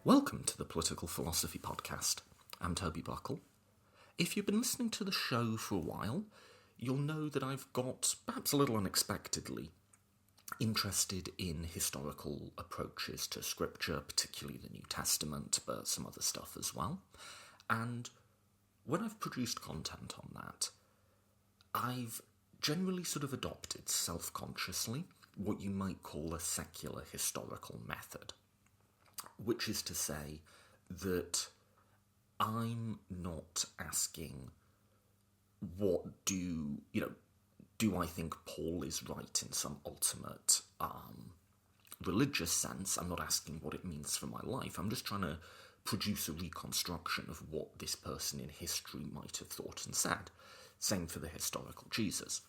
Welcome to the Political Philosophy Podcast. I'm Toby Buckle. If you've been listening to the show for a while, you'll know that I've got, perhaps a little unexpectedly, interested in historical approaches to Scripture, particularly the New Testament, but some other stuff as well. And when I've produced content on that, I've generally sort of adopted, self-consciously, what you might call a secular historical method. Which is to say that I'm not asking do I think Paul is right in some ultimate religious sense. I'm not asking what it means for my life. I'm just trying to produce a reconstruction of what this person in history might have thought and said. Same for the historical Jesus.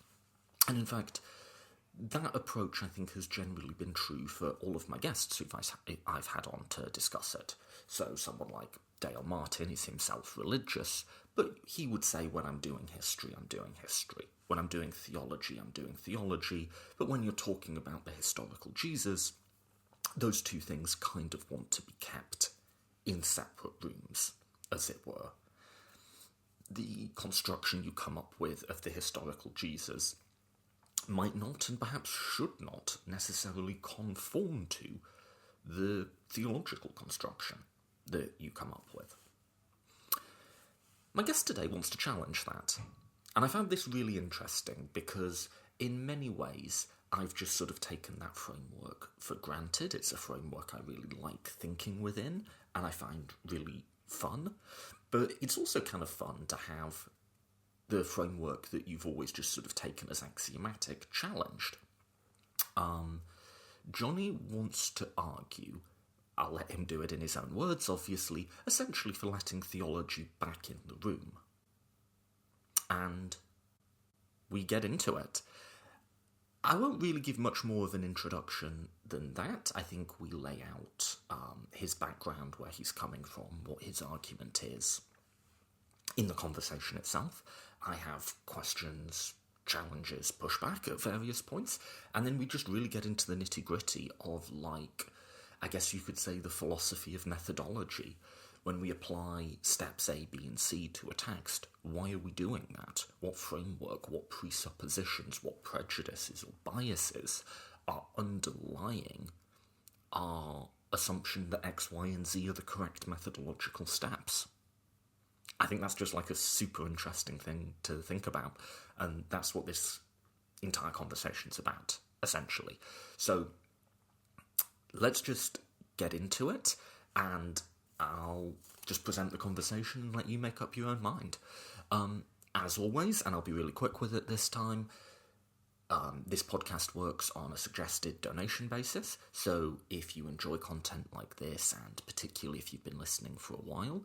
And in fact, that approach, I think, has generally been true for all of my guests who I've had on to discuss it. So someone like Dale Martin is himself religious, but he would say, when I'm doing history, I'm doing history. When I'm doing theology, I'm doing theology. But when you're talking about the historical Jesus, those two things kind of want to be kept in separate rooms, as it were. The construction you come up with of the historical Jesus might not, and perhaps should not, necessarily conform to the theological construction that you come up with. My guest today wants to challenge that, and I found this really interesting because in many ways I've just sort of taken that framework for granted. It's a framework I really like thinking within, and I find really fun, but it's also kind of fun to have the framework that you've always just sort of taken as axiomatic challenged. Johnny wants to argue, I'll let him do it in his own words, obviously, essentially for letting theology back in the room. And we get into it. I won't really give much more of an introduction than that. I think we lay out his background, where he's coming from, what his argument is in the conversation itself. I have questions, challenges, pushback at various points, and then we just really get into the nitty-gritty of, I guess you could say, the philosophy of methodology. When we apply steps A, B, and C to a text, why are we doing that? What framework, what presuppositions, what prejudices or biases are underlying our assumption that X, Y, and Z are the correct methodological steps? I think that's just a super interesting thing to think about, and that's what this entire conversation's about, essentially. So let's just get into it, and I'll just present the conversation and let you make up your own mind. As always, and I'll be really quick with it this time, this podcast works on a suggested donation basis, so if you enjoy content like this, and particularly if you've been listening for a while,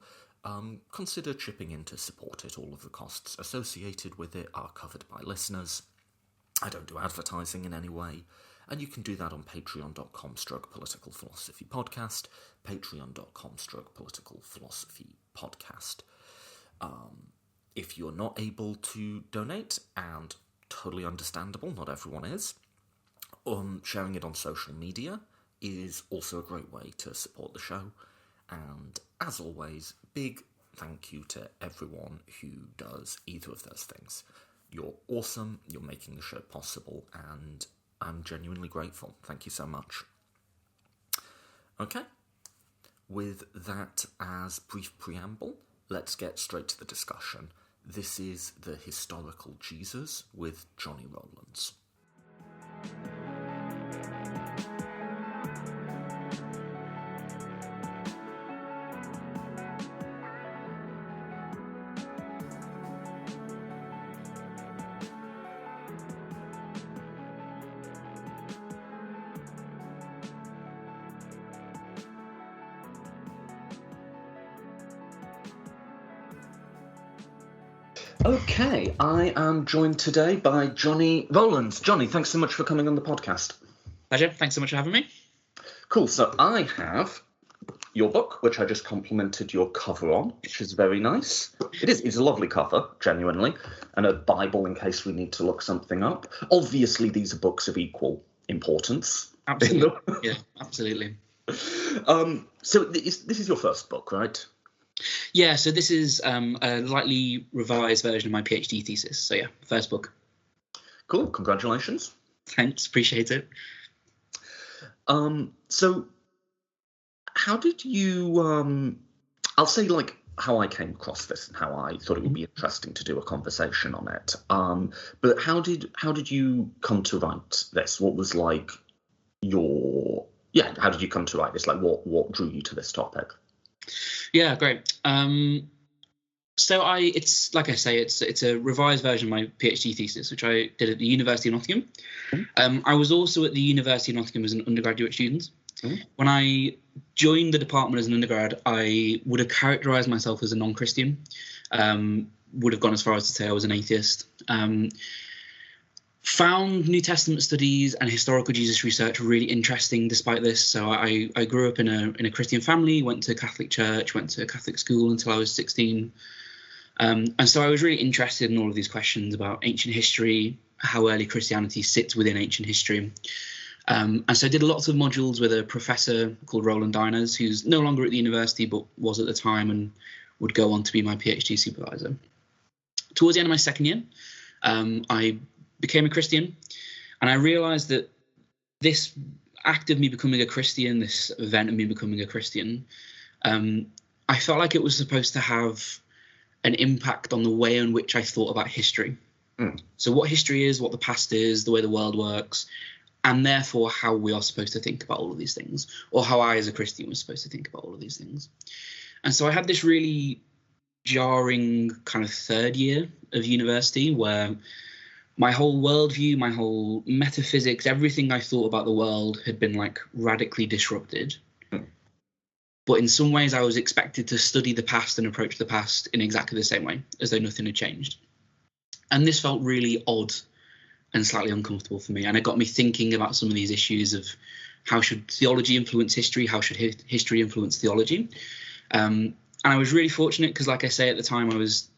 consider chipping in to support it. All of the costs associated with it are covered by listeners. I don't do advertising in any way, and you can do that on patreon.com/political philosophy podcast, patreon.com/political philosophy podcast. If you're not able to donate, and totally understandable, not everyone is, sharing it on social media is also a great way to support the show. And as always, big thank you to everyone who does either of those things. You're awesome, you're making the show possible, and I'm genuinely grateful. Thank you so much. Okay, with that as brief preamble, let's get straight to the discussion. This is the historical Jesus with Johnny Rowlands. Okay, I am joined today by Johnny Rowlands. Johnny, thanks so much for coming on the podcast. Pleasure. Thanks so much for having me. Cool. So I have your book, which I just complimented your cover on, which is very nice. It's a lovely cover, genuinely, and a Bible in case we need to look something up. Obviously, these are books of equal importance. Absolutely. Yeah, absolutely. So this is your first book, right? Yeah, so this is a lightly revised version of my PhD thesis. So yeah, first book. Cool, congratulations. Thanks, appreciate it. So how did you, I'll say like how I came across this and how I thought it would be interesting to do a conversation on it. But how did you come to write this? What was like how did you come to write this? Like what drew you to this topic? Yeah, great. So it's like I say, it's a revised version of my PhD thesis, which I did at the University of Nottingham. I was also at the University of Nottingham as an undergraduate student. When I joined the department as an undergrad, I would have characterised myself as a non-Christian. Would have gone as far as to say I was an atheist. Found New Testament studies and historical Jesus research really interesting despite this. So I grew up in a Christian family, went to Catholic church, went to Catholic school until I was 16. And so I was really interested in all of these questions about ancient history, how early Christianity sits within ancient history. And so I did lots of modules with a professor called Rowlands, who's no longer at the university, but was at the time and would go on to be my PhD supervisor. Towards the end of my second year, I became a Christian, and I realized that this act of me becoming a Christian, this event of me becoming a Christian, I felt like it was supposed to have an impact on the way in which I thought about history. So what history is, what the past is, the way the world works, and therefore how we are supposed to think about all of these things, or how I as a Christian was supposed to think about all of these things. And so I had this really jarring kind of third year of university where my whole worldview, my whole metaphysics, everything I thought about the world had been like radically disrupted. But in some ways I was expected to study the past and approach the past in exactly the same way, as though nothing had changed. And this felt really odd and slightly uncomfortable for me. And it got me thinking about some of these issues of how should theology influence history? How should history influence theology? And I was really fortunate because, like I say, at the time I was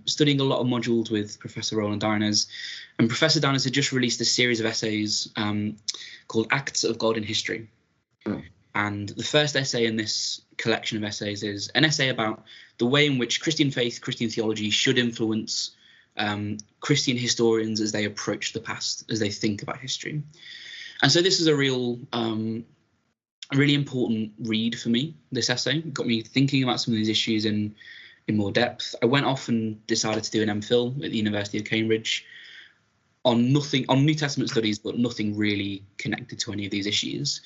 studying a lot of modules with Professor Rowlands, and Professor Diners had just released a series of essays called Acts of God in History. And the first essay in this collection of essays is an essay about the way in which Christian faith, Christian theology should influence Christian historians as they approach the past, as they think about history. And so this is a really important read for me, this essay. It got me thinking about some of these issues in more depth. I went off and decided to do an MPhil at the University of Cambridge on New Testament studies, but nothing really connected to any of these issues.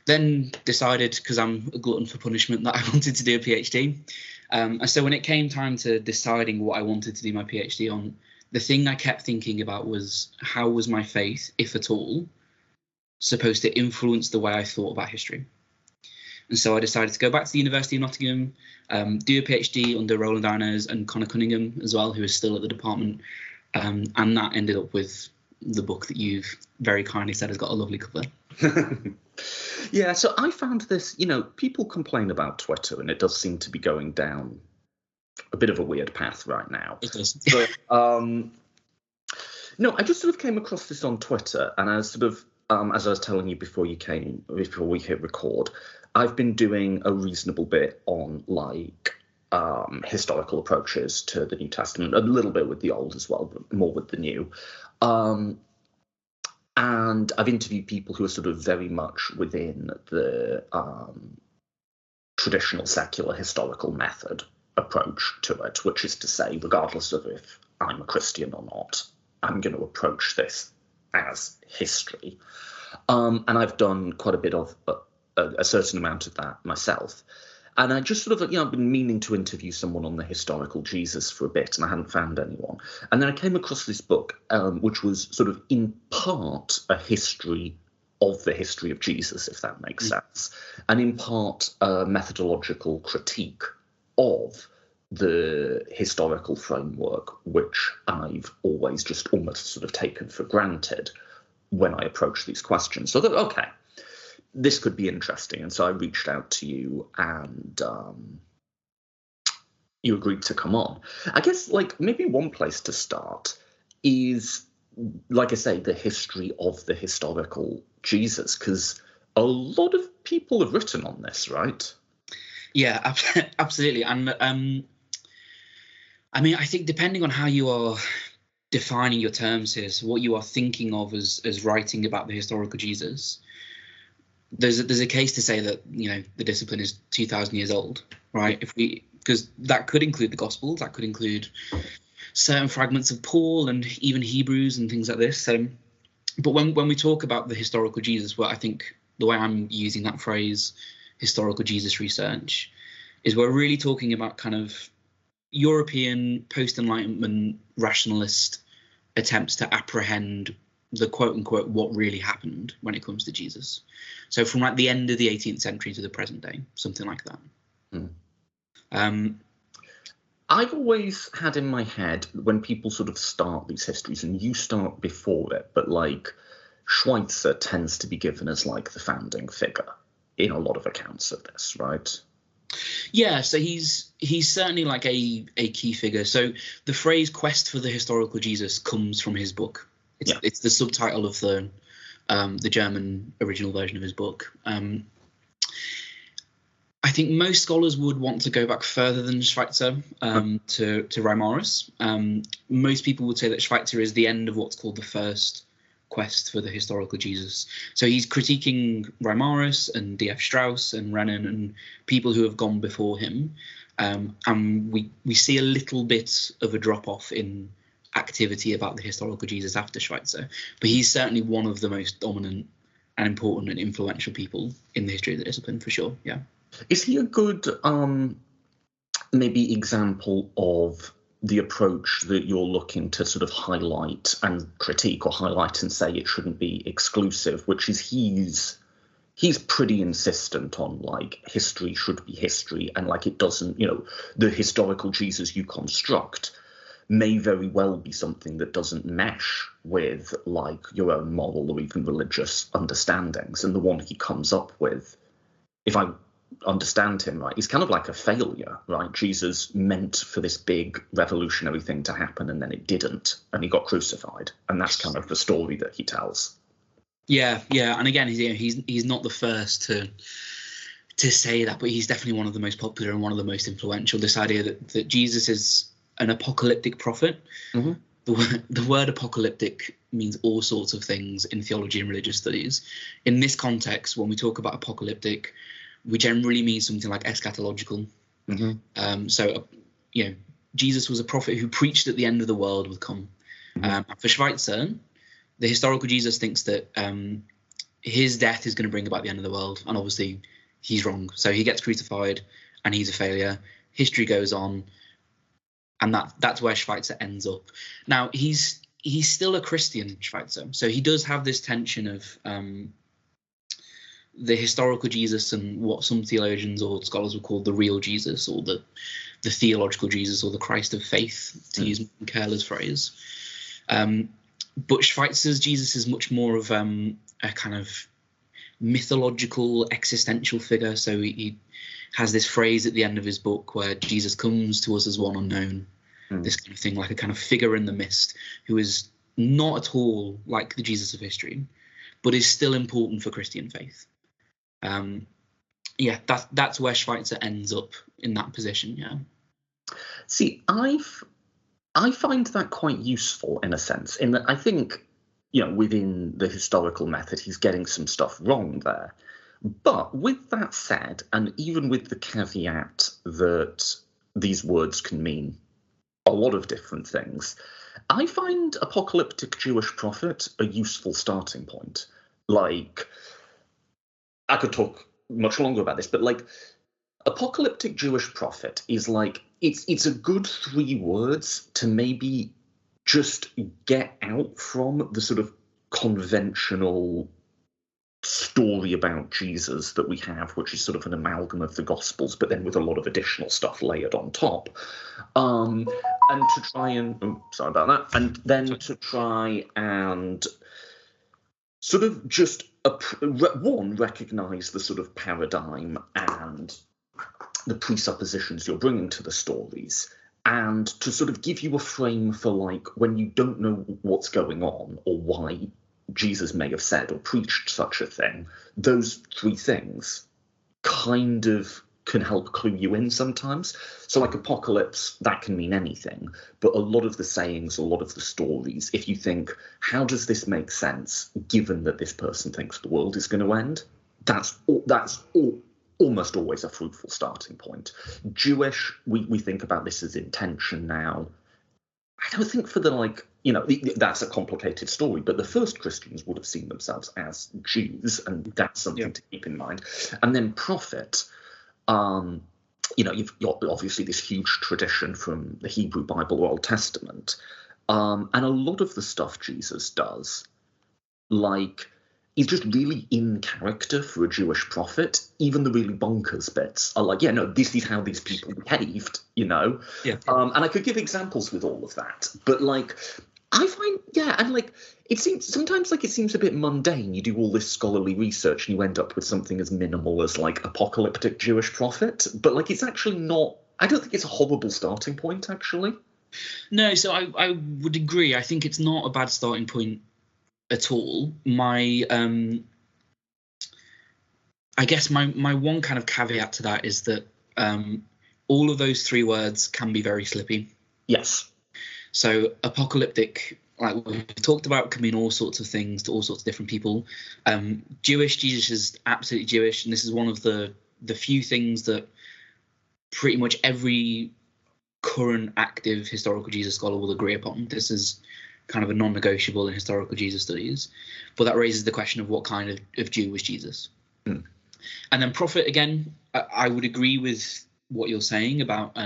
Then decided, because I'm a glutton for punishment, that I wanted to do a PhD. And so when it came time to deciding what I wanted to do my PhD on, the thing I kept thinking about was how was my faith, if at all, supposed to influence the way I thought about history. And so I decided to go back to the University of Nottingham, do a PhD under Rowlands and Connor Cunningham as well, who is still at the department. And that ended up with the book that you've very kindly said has got a lovely cover. Yeah, so I found this, people complain about Twitter, and it does seem to be going down a bit of a weird path right now. It does. But, no, I just sort of came across this on Twitter, and I was sort of, as I was telling you before we hit record, I've been doing a reasonable bit on historical approaches to the New Testament, a little bit with the Old as well, but more with the New. And I've interviewed people who are sort of very much within the traditional secular historical method approach to it, which is to say, regardless of if I'm a Christian or not, I'm going to approach this as history. And I've done quite a bit of a certain amount of that myself. And I just sort of, I've been meaning to interview someone on the historical Jesus for a bit, and I hadn't found anyone. And then I came across this book, which was sort of in part a history of the history of Jesus, if that makes sense, and in part a methodological critique of the historical framework, which I've always just almost sort of taken for granted when I approach these questions. So I thought, okay, this could be interesting. And so I reached out to you, and you agreed to come on. I guess, maybe one place to start is, like I say, the history of the historical Jesus, because a lot of people have written on this, right? Yeah, absolutely. And I mean, I think depending on how you are defining your terms here, so what you are thinking of as writing about the historical Jesus, there's a case to say that, you know, the discipline is 2,000 years old, right? Because that could include the Gospels, that could include certain fragments of Paul and even Hebrews and things like this. But when we talk about the historical Jesus, well, I think the way I'm using that phrase, historical Jesus research, is we're really talking about kind of European post-Enlightenment rationalist attempts to apprehend the quote-unquote what really happened when it comes to Jesus. So from like the end of the 18th century to the present day, something like that. I've always had in my head, when people sort of start these histories, and you start before it, but like Schweitzer tends to be given as like the founding figure in a lot of accounts of this, right? Yeah, so he's certainly like a key figure. So the phrase "quest for the historical Jesus" comes from his book. It's the subtitle of the German original version of his book. I think most scholars would want to go back further than Schweitzer to Reimarus. Most people would say that Schweitzer is the end of what's called the first quest for the historical Jesus. So he's critiquing Reimarus and D.F. Strauss and Renan and people who have gone before him. And we see a little bit of a drop-off in activity about the historical Jesus after Schweitzer. But he's certainly one of the most dominant and important and influential people in the history of the discipline, for sure, yeah. Is he a good maybe example of the approach that you're looking to sort of highlight and critique, or highlight and say it shouldn't be exclusive, which is he's pretty insistent on like history should be history, and like it doesn't, you know, the historical Jesus you construct may very well be something that doesn't mesh with like your own moral or even religious understandings, and the one he comes up with, if I understand him right, he's kind of like a failure, right? Jesus meant for this big revolutionary thing to happen, and then it didn't, and he got crucified, and that's kind of the story that he tells. Yeah, and again, he's not the first to say that, but he's definitely one of the most popular and one of the most influential. This idea that Jesus is an apocalyptic prophet. Mm-hmm. The word apocalyptic means all sorts of things in theology and religious studies. In this context, when we talk about apocalyptic, we generally mean something like eschatological. Mm-hmm. So, you know, Jesus was a prophet who preached that the end of the world would come. Mm-hmm. For Schweitzer, the historical Jesus thinks that his death is going to bring about the end of the world, and obviously he's wrong. So he gets crucified, and he's a failure. History goes on, and that's where Schweitzer ends up. Now he's still a Christian, Schweitzer, so he does have this tension of the historical Jesus and what some theologians or scholars would call the real Jesus, or the theological Jesus, or the Christ of faith, to use Kerler's phrase. But Schweitzer's Jesus is much more of a kind of mythological, existential figure. So he has this phrase at the end of his book where Jesus comes to us as one unknown, this kind of thing, like a kind of figure in the mist who is not at all like the Jesus of history, but is still important for Christian faith. That's where Schweitzer ends up in that position. Yeah. See, I find that quite useful in a sense, in that I think, you know, within the historical method, he's getting some stuff wrong there. But with that said, and even with the caveat that these words can mean a lot of different things, I find apocalyptic Jewish prophet a useful starting point. Like, I could talk much longer about this, but like, apocalyptic Jewish prophet is like, it's a good 3 words to maybe just get out from the sort of conventional story about Jesus that we have, which is sort of an amalgam of the Gospels, but then with a lot of additional stuff layered on top. And to try and, sorry about that, and then to try and sort of just, recognize the sort of paradigm and the presuppositions you're bringing to the stories, and to sort of give you a frame for like when you don't know what's going on or why Jesus may have said or preached such a thing, those three things kind of can help clue you in sometimes. So like apocalypse, that can mean anything, but a lot of the sayings, a lot of the stories, if you think, how does this make sense given that this person thinks the world is going to end? That's almost always a fruitful starting point. Jewish, we think about this as intention now. I don't think for the that's a complicated story, but the first Christians would have seen themselves as Jews, and that's something to keep in mind. And then prophet, you've got obviously this huge tradition from the Hebrew Bible or Old Testament, and a lot of the stuff Jesus does, is just really in character for a Jewish prophet. Even the really bonkers bits are this is how these people behaved, And I could give examples with all of that, but I find, it seems a bit mundane. You do all this scholarly research and you end up with something as minimal as apocalyptic Jewish prophet, but it's actually not. I don't think it's a horrible starting point, actually. No, so I would agree. I think it's not a bad starting point at all. I guess my one kind of caveat to that is that all of those three words can be very slippy. Yes. So apocalyptic, like we've talked about, can mean all sorts of things to all sorts of different people. Jewish, Jesus is absolutely Jewish, and this is one of the few things that pretty much every current active historical Jesus scholar will agree upon. This is kind of a non-negotiable in historical Jesus studies, but that raises the question of what kind of Jew was Jesus. And then prophet, again, I would agree with what you're saying about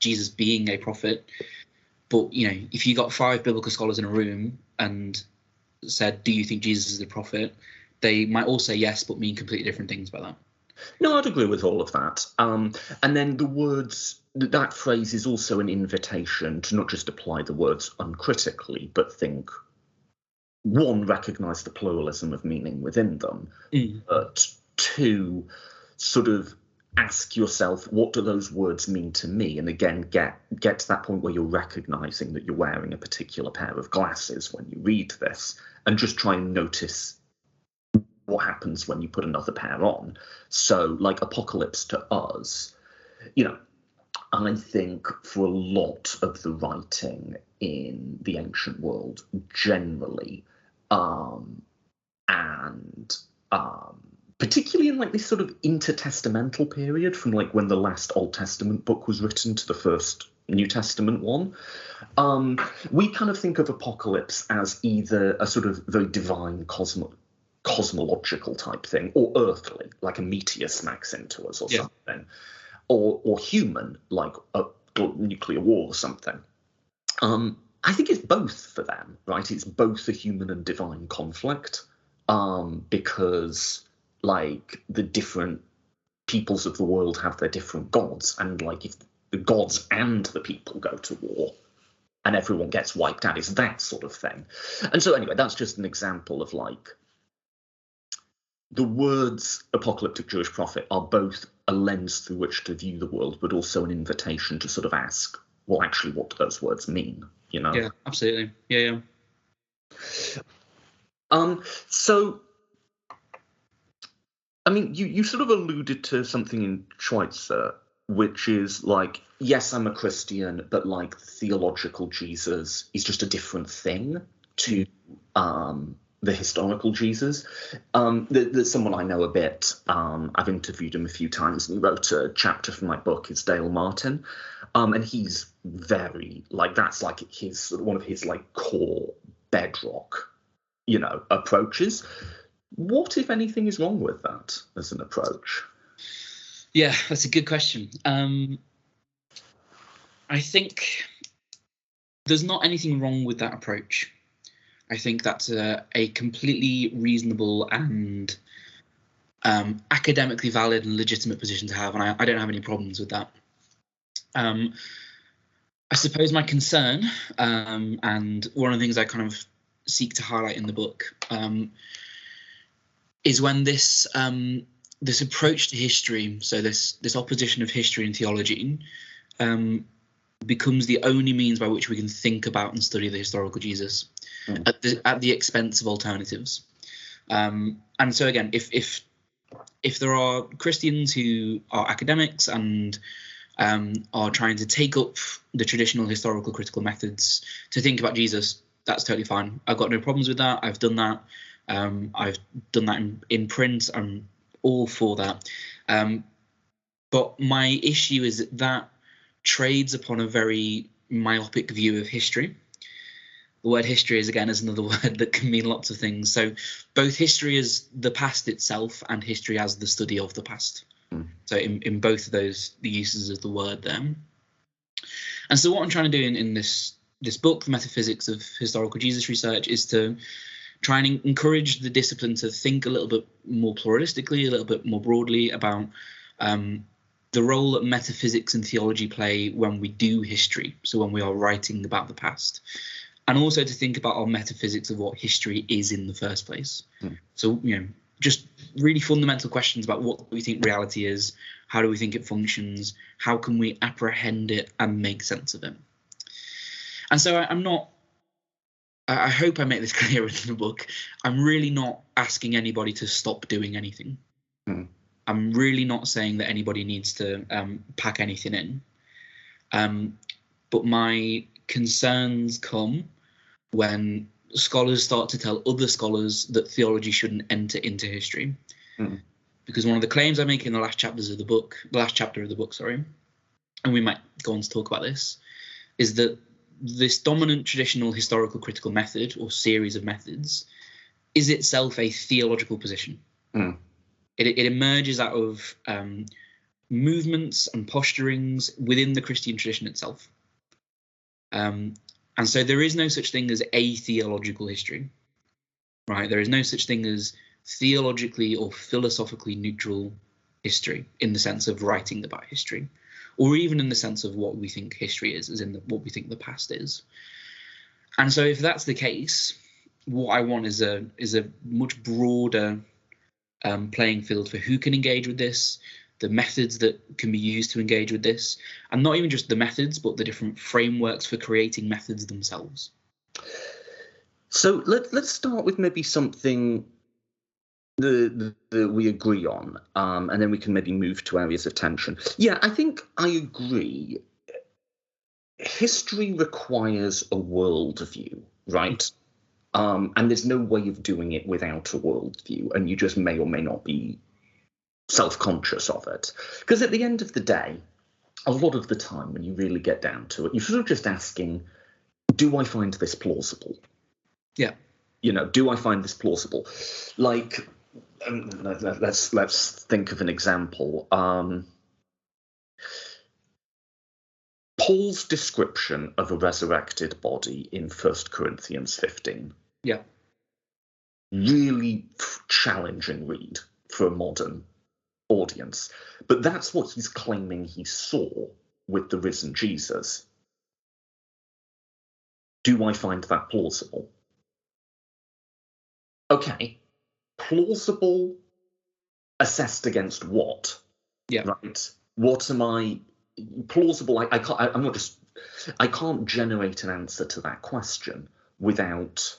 Jesus being a prophet, but if you got 5 biblical scholars in a room and said, do you think Jesus is a prophet, they might all say yes, but mean completely different things by that. No, I'd agree with all of that. And then the words, that phrase is also an invitation to not just apply the words uncritically, but think, one, recognise the pluralism of meaning within them, but two, sort of ask yourself, what do those words mean to me? And again, get to that point where you're recognising that you're wearing a particular pair of glasses when you read this, and just try and notice what happens when you put another pair on. So apocalypse to us, I think for a lot of the writing in the ancient world generally, particularly in this sort of intertestamental period from when the last Old Testament book was written to the first New Testament one, we kind of think of apocalypse as either a sort of very divine cosmological type thing, or earthly, like a meteor smacks into us or something, or human, like a nuclear war or something. I think it's both for them, right? It's both a human and divine conflict, because the different peoples of the world have their different gods, and if the gods and the people go to war and everyone gets wiped out, it's that sort of thing. And so anyway, that's just an example of the words apocalyptic Jewish prophet are both a lens through which to view the world, but also an invitation to sort of ask, well, actually, what do those words mean? Yeah, absolutely. Yeah. So, I mean, you sort of alluded to something in Schweitzer, which is yes, I'm a Christian, but theological Jesus is just a different thing to the historical Jesus. There's someone I know a bit. I've interviewed him a few times, and he wrote a chapter for my book. It's Dale Martin, and he's very that's his one of his core bedrock, approaches. What, if anything, is wrong with that as an approach? Yeah, that's a good question. I think there's not anything wrong with that approach. I think that's a completely reasonable and academically valid and legitimate position to have, and I don't have any problems with that. I suppose my concern, and one of the things I kind of seek to highlight in the book, is when this approach to history, so this opposition of history and theology, becomes the only means by which we can think about and study the historical Jesus. at the expense of alternatives. And so again, if there are Christians who are academics and are trying to take up the traditional historical critical methods to think about Jesus, that's totally fine. I've got no problems with that. I've done that. I've done that in print. I'm all for that. But my issue is that trades upon a very myopic view of history. The word history is another word that can mean lots of things. So both history as the past itself and history as the study of the past. So in both of those, the uses of the word there. And so what I'm trying to do in this book, The Metaphysics of Historical Jesus Research, is to try and encourage the discipline to think a little bit more pluralistically, a little bit more broadly about the role that metaphysics and theology play when we do history, so when we are writing about the past. And also to think about our metaphysics of what history is in the first place. So, just really fundamental questions about what we think reality is, how do we think it functions, how can we apprehend it and make sense of it. And so I hope I make this clear in the book, I'm really not asking anybody to stop doing anything. I'm really not saying that anybody needs to pack anything in. But my concerns come when scholars start to tell other scholars that theology shouldn't enter into history. Because one of the claims I make in the last chapter of the book, and we might go on to talk about this, is that this dominant traditional historical critical method or series of methods is itself a theological position. It emerges out of movements and posturings within the Christian tradition itself. And so there is no such thing as a theological history, right? There is no such thing as theologically or philosophically neutral history in the sense of writing about history, or even in the sense of what we think history is, as in what we think the past is. And so if that's the case, what I want is a much broader playing field for who can engage with this, the methods that can be used to engage with this, and not even just the methods, but the different frameworks for creating methods themselves. So let's start with maybe something that we agree on, and then we can maybe move to areas of tension. Yeah, I think I agree. History requires a worldview, right? And there's no way of doing it without a worldview, and you just may or may not be self-conscious of it. Because at the end of the day, a lot of the time when you really get down to it, you're sort of just asking, do I find this plausible? Yeah. Do I find this plausible? Like, let's think of an example. Paul's description of a resurrected body in 1 Corinthians 15. Yeah. Really challenging read for a modern audience. But that's what he's claiming he saw with the risen Jesus. Do I find that plausible? Okay. Plausible assessed against what? Yeah. Right. What am I plausible? I can't generate an answer to that question without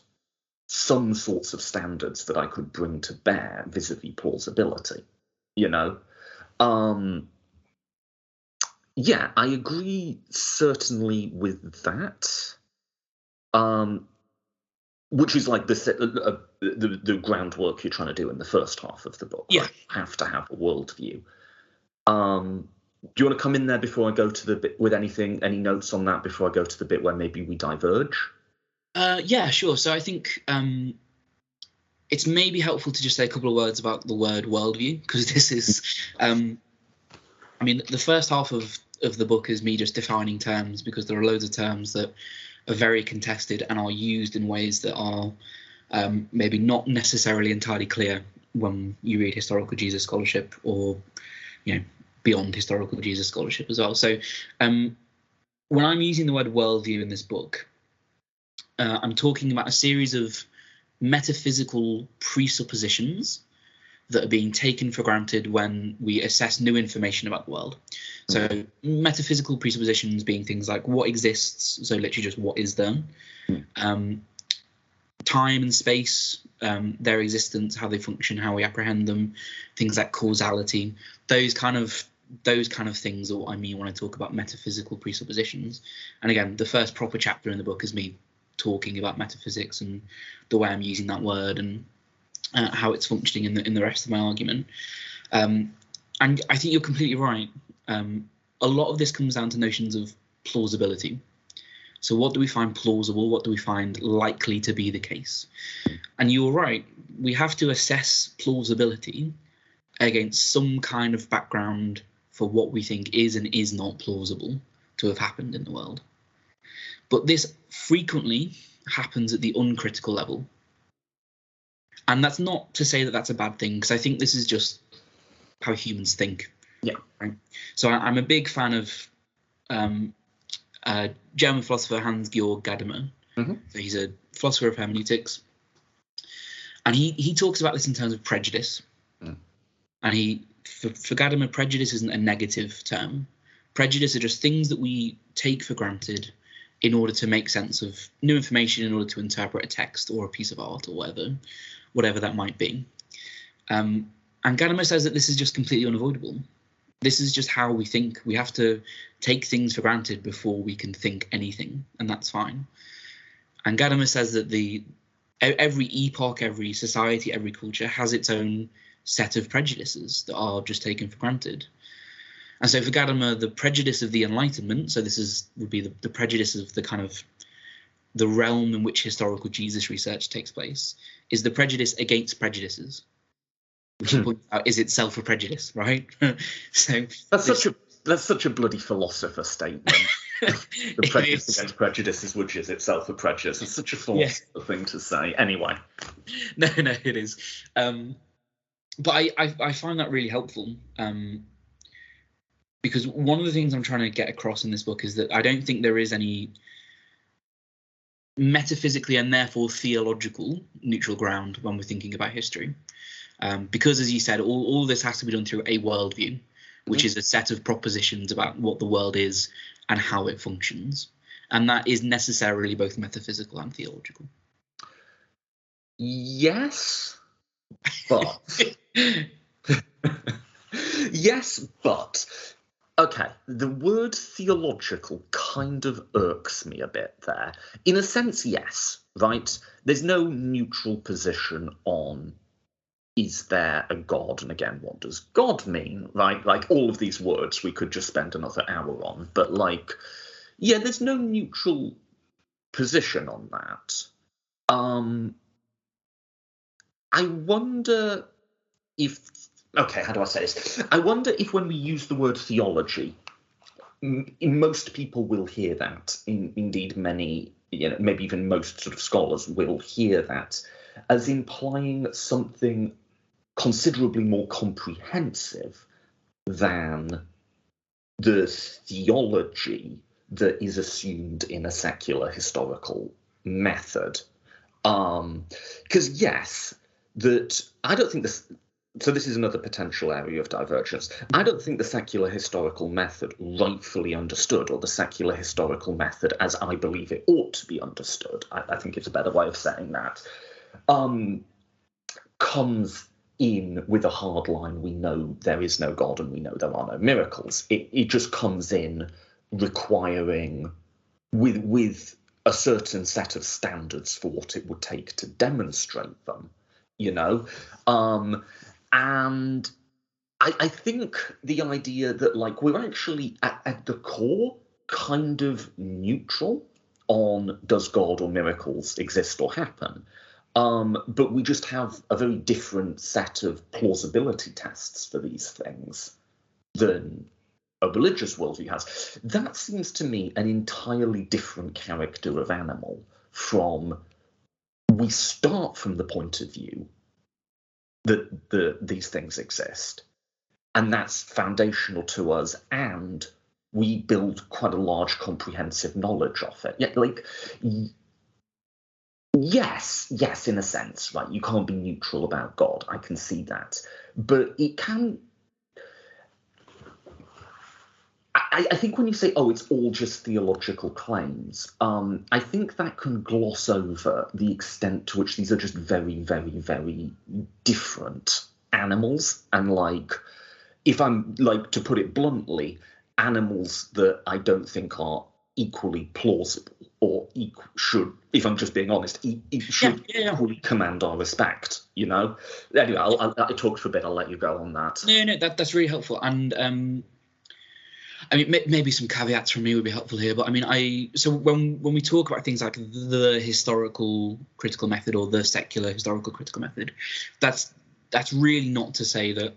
some sorts of standards that I could bring to bear vis-a-vis plausibility. Yeah, I agree certainly with that. Which is like the groundwork you're trying to do in the first half of the book. Yeah. Right? You have to have a worldview. Do you want to come in there before I go to the bit with any notes on that before I go to the bit where maybe we diverge? Yeah, sure. So I think it's maybe helpful to just say a couple of words about the word worldview, because this is, the first half of the book is me just defining terms, because there are loads of terms that are very contested and are used in ways that are maybe not necessarily entirely clear when you read historical Jesus scholarship, or beyond historical Jesus scholarship as well. So when I'm using the word worldview in this book, I'm talking about a series of metaphysical presuppositions that are being taken for granted when we assess new information about the world. So metaphysical presuppositions being things like what exists, so literally just what is there. time and space, their existence, how they function, how we apprehend them, things like causality, those kind of things are what I mean when I talk about metaphysical presuppositions. And again, the first proper chapter in the book is me talking about metaphysics and the way I'm using that word and how it's functioning in the rest of my argument. And I think you're completely right. A lot of this comes down to notions of plausibility. So what do we find plausible? What do we find likely to be the case? And you're right. We have to assess plausibility against some kind of background for what we think is and is not plausible to have happened in the world. But this frequently happens at the uncritical level. And that's not to say that that's a bad thing, because I think this is just how humans think. Yeah. Right? So I'm a big fan of German philosopher Hans-Georg Gadamer. Mm-hmm. So he's a philosopher of hermeneutics. And he talks about this in terms of prejudice. Mm. And for Gadamer, prejudice isn't a negative term. Prejudice are just things that we take for granted in order to make sense of new information, in order to interpret a text or a piece of art or whatever that might be. And Gadamer says that this is just completely unavoidable. This is just how we think. We have to take things for granted before we can think anything, and that's fine. And Gadamer says that every epoch, every society, every culture has its own set of prejudices that are just taken for granted. And so for Gadamer, the prejudice of the Enlightenment, so this would be the prejudice of the kind of the realm in which historical Jesus research takes place, is the prejudice against prejudices, which he points out is itself a prejudice, right? So that's such a bloody philosopher statement. The prejudice against prejudices, which is itself a prejudice. It's such a philosopher thing to say. Anyway. No, it is. But I find that really helpful. Because one of the things I'm trying to get across in this book is that I don't think there is any metaphysically and therefore theological neutral ground when we're thinking about history. Because, as you said, all this has to be done through a worldview, which is a set of propositions about what the world is and how it functions. And that is necessarily both metaphysical and theological. Yes, but... Yes, but... Okay, the word theological kind of irks me a bit there. In a sense, yes, right? There's no neutral position on, is there a God? And again, what does God mean, right? Like, all of these words we could just spend another hour on. But, like, yeah, there's no neutral position on that. I wonder if... Okay, how do I say this? I wonder if when we use the word theology, most people will hear that. Indeed, many, maybe even most sort of scholars will hear that as implying something considerably more comprehensive than the theology that is assumed in a secular historical method. Because yes, that I don't think this... So this is another potential area of divergence. I don't think the secular historical method rightfully understood, or the secular historical method as I believe it ought to be understood, I think it's a better way of saying that, comes in with a hard line. We know there is no God and we know there are no miracles. It just comes in requiring, with a certain set of standards for what it would take to demonstrate them, And I think the idea that, like, we're actually at the core kind of neutral on does God or miracles exist or happen, but we just have a very different set of plausibility tests for these things than a religious worldview has. That seems to me an entirely different character of animal from, we start from the point of view that these things exist, and that's foundational to us, and we build quite a large comprehensive knowledge of it. Yeah, like, yes, in a sense, right? You can't be neutral about God. I can see that, but it can. I think when you say, oh, it's all just theological claims, I think that can gloss over the extent to which these are just very, very, very different animals. And like, if I'm like to put it bluntly, animals that I don't think are equally plausible or should, if I'm just being honest, should equally command our respect, you know? Anyway, I talked for a bit, I'll let you go on that. No, that's really helpful. And I mean, maybe some caveats from me would be helpful here, but I mean, so when we talk about things like the historical critical method or the secular historical critical method, that's really not to say that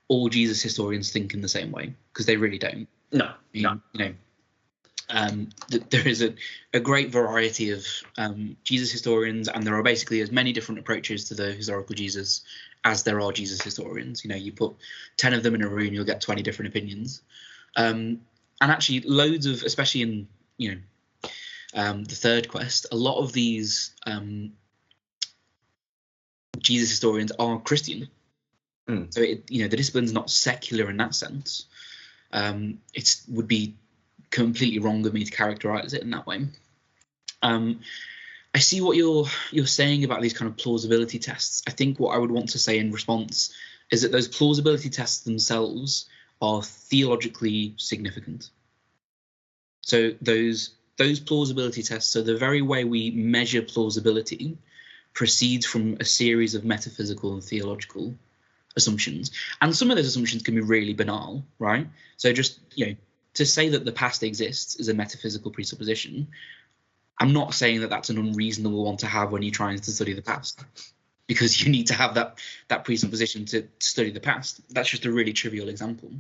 all Jesus historians think in the same way, because they really don't. No. You know, there is a great variety of Jesus historians, and there are basically as many different approaches to the historical Jesus as there are Jesus historians. You know, you put 10 of them in a room, you'll get 20 different opinions. And actually loads of, especially in, the third quest, a lot of these Jesus historians are Christian. So the discipline's not secular in that sense. It would be completely wrong of me to characterize it in that way. I see what you're saying about these kind of plausibility tests. I think what I would want to say in response is that those plausibility tests themselves are theologically significant. So those plausibility tests, so the very way we measure plausibility proceeds from a series of metaphysical and theological assumptions. And some of those assumptions can be really banal, right? So just, to say that the past exists is a metaphysical presupposition. I'm not saying that that's an unreasonable one to have when you're trying to study the past, because you need to have that presupposition to study the past. That's just a really trivial example.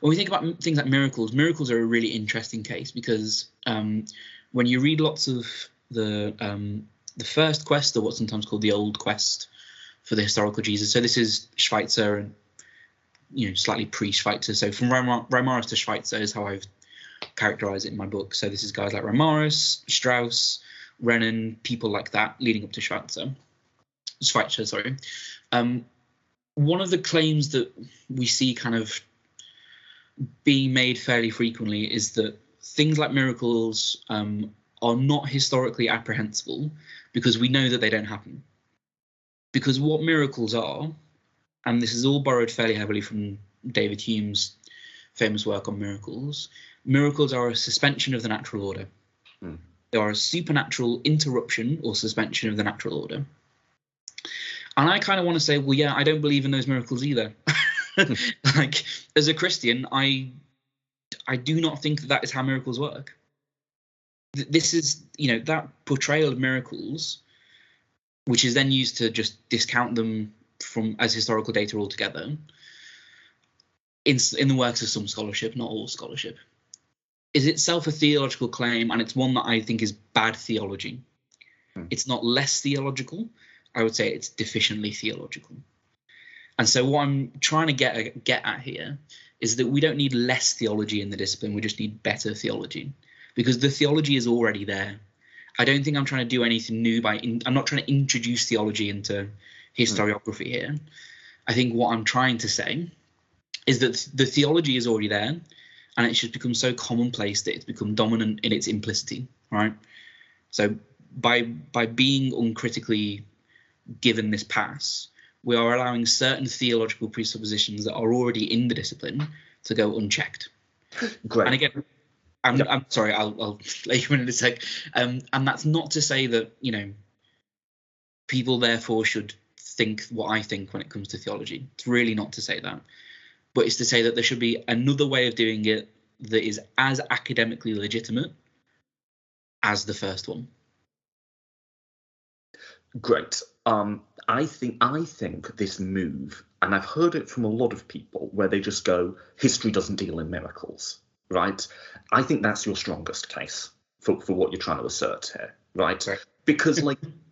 When we think about things like miracles are a really interesting case, because when you read lots of the first quest, or what's sometimes called the old quest for the historical Jesus, so this is Schweitzer and slightly pre-Schweitzer, so from Reimarus to Schweitzer is how I've characterize it in my book. So this is guys like Reimarus, Strauss, Renan, people like that, leading up to Schweitzer. One of the claims that we see kind of being made fairly frequently is that things like miracles are not historically apprehensible because we know that they don't happen. Because what miracles are, and this is all borrowed fairly heavily from David Hume's famous work on miracles, miracles are a suspension of the natural order. They are a supernatural interruption or suspension of the natural order. And I kind of want to say, well, yeah, I don't believe in those miracles either. Like, as a Christian, I do not think that is how miracles work. This is, that portrayal of miracles, which is then used to just discount them as historical data altogether, in the works of some scholarship, not all scholarship, is itself a theological claim, and it's one that I think is bad theology. It's not less theological. I would say it's deficiently theological. And so what I'm trying to get at here is that we don't need less theology in the discipline. We just need better theology, because the theology is already there. I don't think I'm trying to do anything new I'm not trying to introduce theology into historiography here. I think what I'm trying to say is that the theology is already there, and it's just become so commonplace that it's become dominant in its implicity, right? So by being uncritically given this pass, we are allowing certain theological presuppositions that are already in the discipline to go unchecked. Great. And again, I'm sorry, I'll let you in a sec. And that's not to say that, people therefore should think what I think when it comes to theology. It's really not to say that. But it's to say that there should be another way of doing it that is as academically legitimate as the first one. Great. I think this move, and I've heard it from a lot of people, where they just go, history doesn't deal in miracles, right? I think that's your strongest case for what you're trying to assert here, right? Because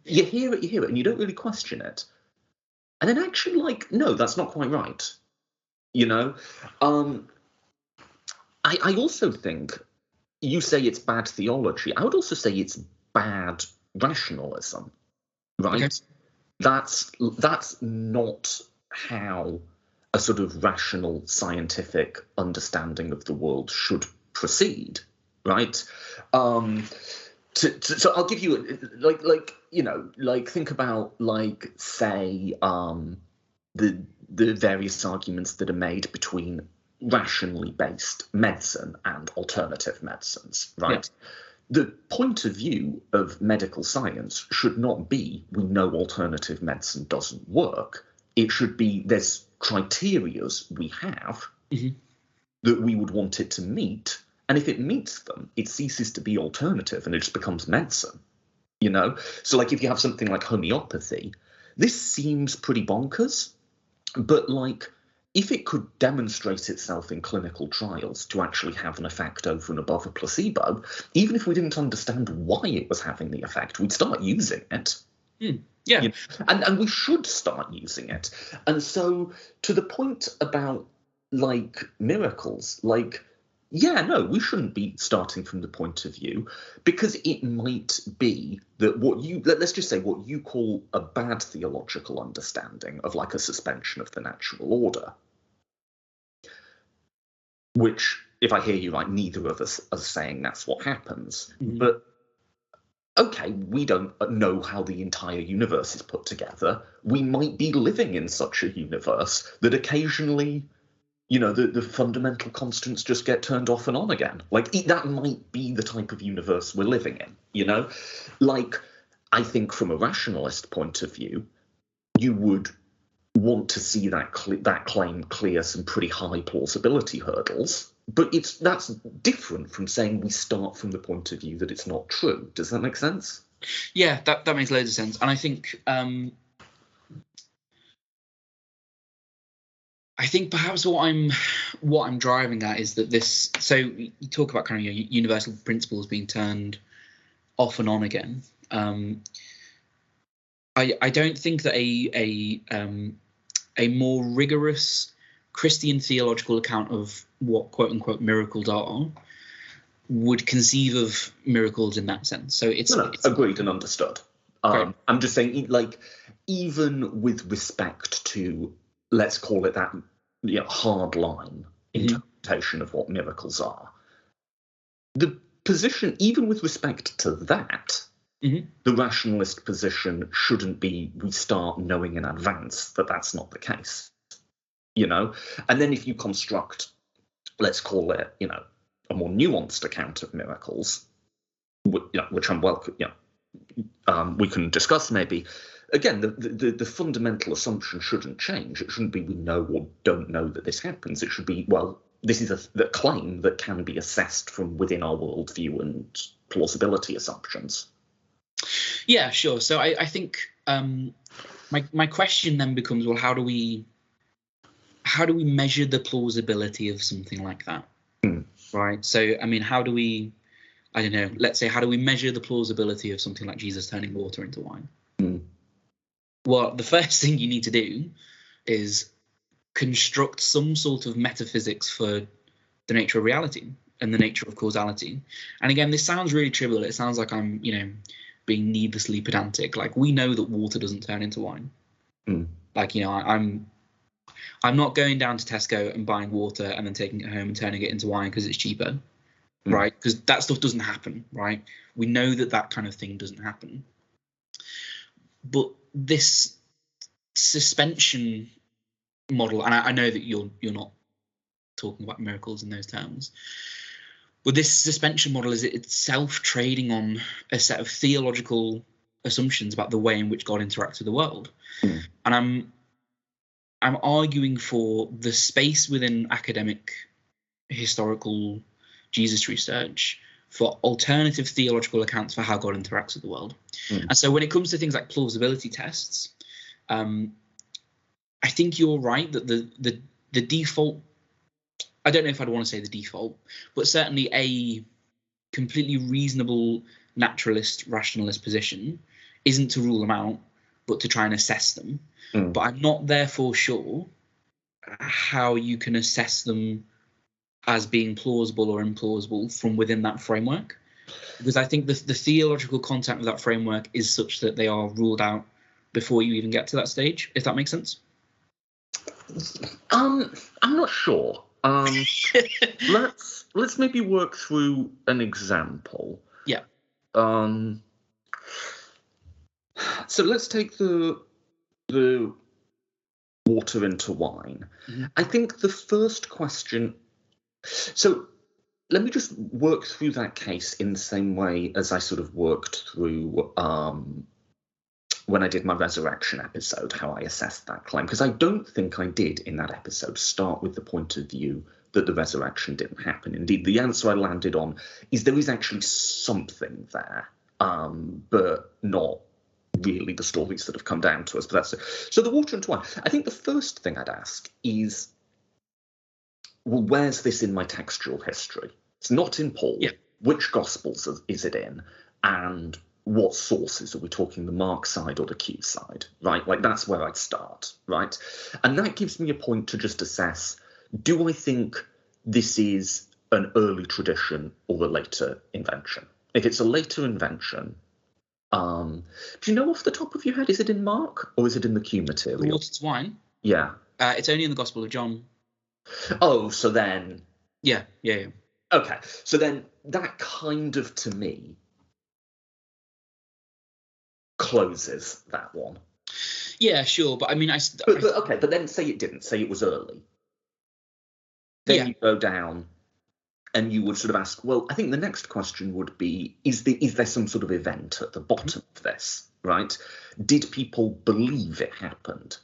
you hear it, and you don't really question it. And then actually, no, that's not quite right. I also think you say it's bad theology. I would also say it's bad rationalism, right? Okay. That's not how a sort of rational scientific understanding of the world should proceed, right? So I'll give you think about say the various arguments that are made between rationally based medicine and alternative medicines, right? Yeah. The point of view of medical science should not be we know alternative medicine doesn't work. It should be there's criterias we have that we would want it to meet, and if it meets them, it ceases to be alternative and it just becomes medicine. So if you have something like homeopathy, this seems pretty bonkers, but if it could demonstrate itself in clinical trials to actually have an effect over and above a placebo, even if we didn't understand why it was having the effect, we'd start using it. Yeah. And we should start using it. And so to the point about miracles, we shouldn't be starting from the point of view, because it might be that let's just say what you call a bad theological understanding of a suspension of the natural order, which, if I hear you right, neither of us are saying that's what happens. But okay, we don't know how the entire universe is put together. We might be living in such a universe that occasionally the fundamental constants just get turned off and on again. That might be the type of universe we're living in, I think from a rationalist point of view, you would want to see that claim clear some pretty high plausibility hurdles. But that's different from saying we start from the point of view that it's not true. Does that make sense? Yeah, that makes loads of sense. And I think perhaps what I'm driving at is that this. So you talk about kind of universal principles being turned off and on again. I don't think that a more rigorous Christian theological account of what quote unquote miracles are would conceive of miracles in that sense. So it's agreed and understood. I'm just saying, even with respect to, let's call it that, hard line interpretation of what miracles are, the position, even with respect to that, the rationalist position shouldn't be we start knowing in advance that that's not the case, and then if you construct, let's call it, a more nuanced account of miracles, which I'm welcome, we can discuss maybe. Again, the fundamental assumption shouldn't change. It shouldn't be we know or don't know that this happens. It should be, well, this is the claim that can be assessed from within our worldview and plausibility assumptions. Yeah, sure. So I think my question then becomes, well, how do we measure the plausibility of something like that? Right. So, I mean, how do we measure the plausibility of something like Jesus turning water into wine? Well, the first thing you need to do is construct some sort of metaphysics for the nature of reality and the nature of causality. And again, this sounds really trivial. It sounds like I'm, being needlessly pedantic. We know that water doesn't turn into wine. I'm not going down to Tesco and buying water and then taking it home and turning it into wine because it's cheaper, right? Because that stuff doesn't happen, right? We know that kind of thing doesn't happen. But this suspension model, and I know that you're not talking about miracles in those terms, but this suspension model is itself trading on a set of theological assumptions about the way in which God interacts with the world. And I'm arguing for the space within academic historical Jesus research for alternative theological accounts for how God interacts with the world. And so when it comes to things like plausibility tests, I think you're right that the default, I don't know if I'd want to say the default, but certainly a completely reasonable naturalist, rationalist position isn't to rule them out, but to try and assess them. But I'm not therefore sure how you can assess them as being plausible or implausible from within that framework, because I think the theological content of that framework is such that they are ruled out before you even get to that stage, if that makes sense. I'm not sure. Let's maybe work through an example. Yeah. So let's take the water into wine. Mm-hmm. I think the first question. So let me just work through that case in the same way as I sort of worked through when I did my resurrection episode, how I assessed that claim, because I don't think I did in that episode start with the point of view that the resurrection didn't happen. Indeed, the answer I landed on is there is actually something there, but not really the stories that have come down to us. But that's so the water and wine. I think the first thing I'd ask is, well, where's this in my textual history? It's not in Paul. Yeah. Which Gospels is it in? And what sources? Are we talking the Mark side or the Q side, right? Like, that's where I'd start, right? And that gives me a point to just assess, do I think this is an early tradition or a later invention? If it's a later invention, do you know off the top of your head, is it in Mark or is it in the Q material? The water to wine? Yeah. It's only in the Gospel of John. Oh, so then... Yeah. Okay, so then that kind of, to me, closes that one. Yeah, sure, but I mean, but then say it didn't. Say it was early. Then you go down, and you would sort of ask, well, I think the next question would be: is there some sort of event at the bottom of this? Right? Did people believe it happened?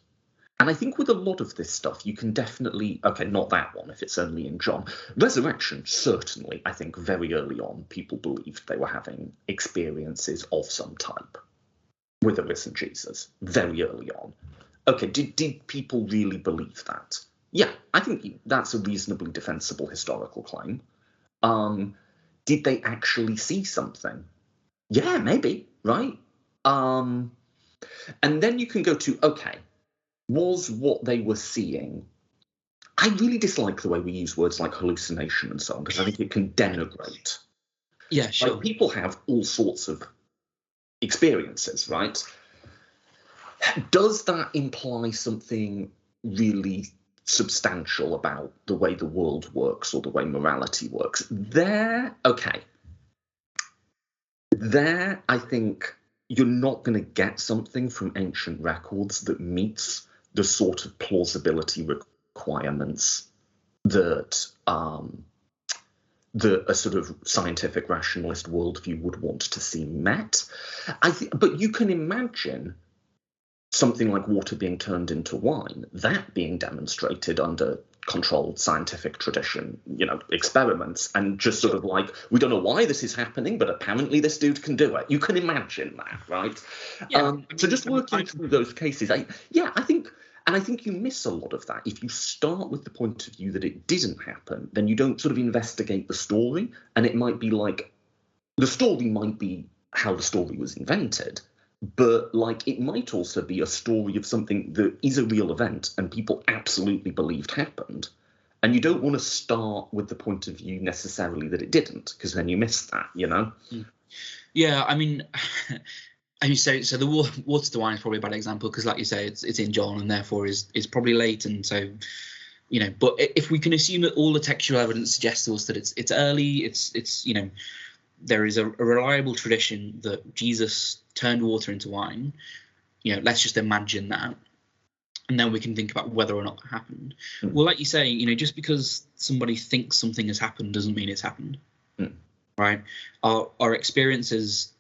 And I think with a lot of this stuff, you can definitely, okay, not that one if it's only in John. Resurrection, certainly, I think very early on, people believed they were having experiences of some type with a risen Jesus, very early on. Okay, did people really believe that? Yeah, I think that's a reasonably defensible historical claim. Did they actually see something? Yeah, maybe, right? And then you can go to, okay, was what they were seeing... I really dislike the way we use words like hallucination and so on, because I think it can denigrate. Yeah, sure. Like, people have all sorts of experiences, right? Does that imply something really substantial about the way the world works or the way morality works? There, I think you're not going to get something from ancient records that meets the sort of plausibility requirements that a sort of scientific rationalist worldview would want to see met. But you can imagine something like water being turned into wine, that being demonstrated under controlled scientific tradition, experiments, and just sort of like, we don't know why this is happening, but apparently this dude can do it. You can imagine that, right? Yeah, so just working through those cases, I think you miss a lot of that. If you start with the point of view that it didn't happen, then you don't sort of investigate the story, and it might be like, the story might be how the story was invented, but like, it might also be a story of something that is a real event and people absolutely believed happened. And you don't want to start with the point of view necessarily that it didn't, because then you miss that, Yeah, I mean, so the water to wine is probably a bad example, because like you say, it's in John and therefore is probably late, and so but if we can assume that all the textual evidence suggests to us that it's early, it's there is a reliable tradition that Jesus turned water into wine. Let's just imagine that, and then we can think about whether or not that happened. Well, like you say, just because somebody thinks something has happened doesn't mean it's happened, right? Our experiences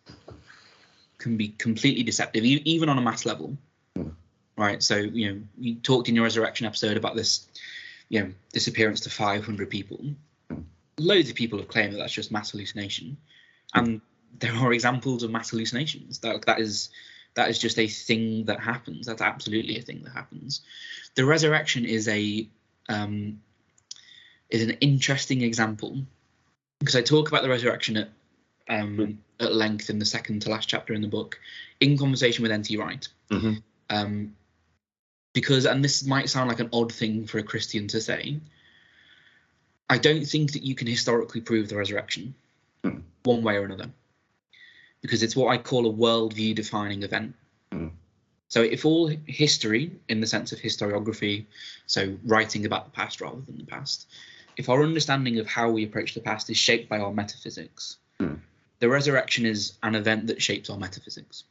can be completely deceptive, even on a mass level, right? So you talked in your resurrection episode about this, disappearance to 500 people. Loads of people have claimed that that's just mass hallucination, and there are examples of mass hallucinations. That is just a thing that happens. That's absolutely a thing that happens. The resurrection is an interesting example, because I talk about the resurrection at length in the second to last chapter in the book, in conversation with N.T. Wright. Because, and this might sound like an odd thing for a Christian to say, I don't think that you can historically prove the resurrection one way or another, because it's what I call a worldview defining event. So if all history, in the sense of historiography, so writing about the past rather than the past, if our understanding of how we approach the past is shaped by our metaphysics, the resurrection is an event that shapes our metaphysics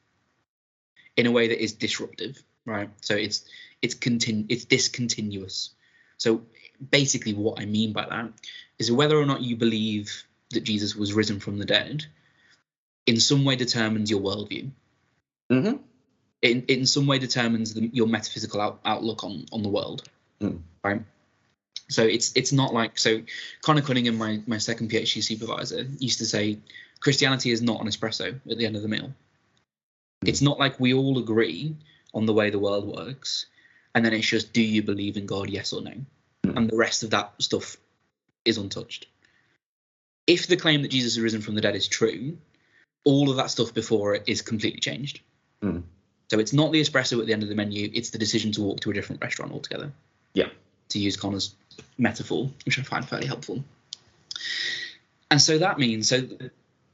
in a way that is disruptive, right? So it's discontinuous. So basically what I mean by that is whether or not you believe that Jesus was risen from the dead in some way determines your worldview. Mm-hmm. In some way determines your metaphysical outlook on the world, right? So it's not like, so Connor Cunningham, my second PhD supervisor, used to say Christianity is not an espresso at the end of the meal. It's not like we all agree on the way the world works, and then it's just, do you believe in God, yes or no? And the rest of that stuff is untouched. If the claim that Jesus is risen from the dead is true, all of that stuff before it is completely changed. So it's not the espresso at the end of the menu, it's the decision to walk to a different restaurant altogether. Yeah. To use Connor's metaphor, which I find fairly helpful. And so that means, so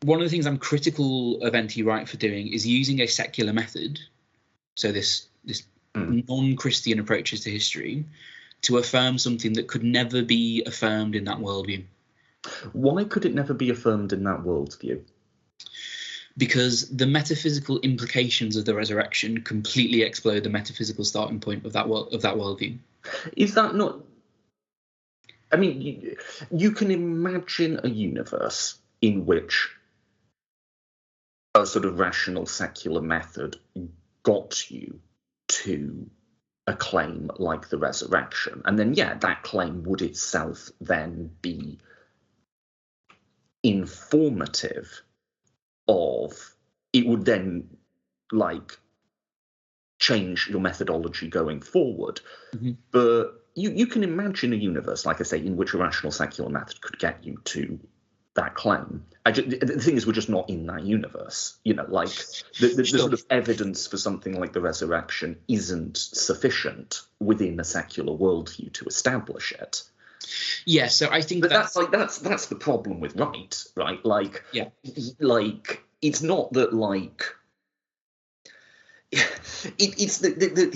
one of the things I'm critical of N.T. Wright for doing is using a secular method, so this non-Christian approaches to history, to affirm something that could never be affirmed in that worldview. Why could it never be affirmed in that worldview? Because the metaphysical implications of the resurrection completely explode the metaphysical starting point of that worldview. Is that not? I mean, you can imagine a universe in which a sort of rational secular method got you to a claim like the resurrection, and then that claim would itself then be informative of, it would then like change your methodology going forward. But you can imagine a universe, like I say, in which a rational secular method could get you to that claim. The thing is, we're just not in that universe. Like the sort of evidence for something like the resurrection isn't sufficient within a secular worldview to establish it. Yeah, so I think but that's the problem with Wright, right? Like, like it's not that like it's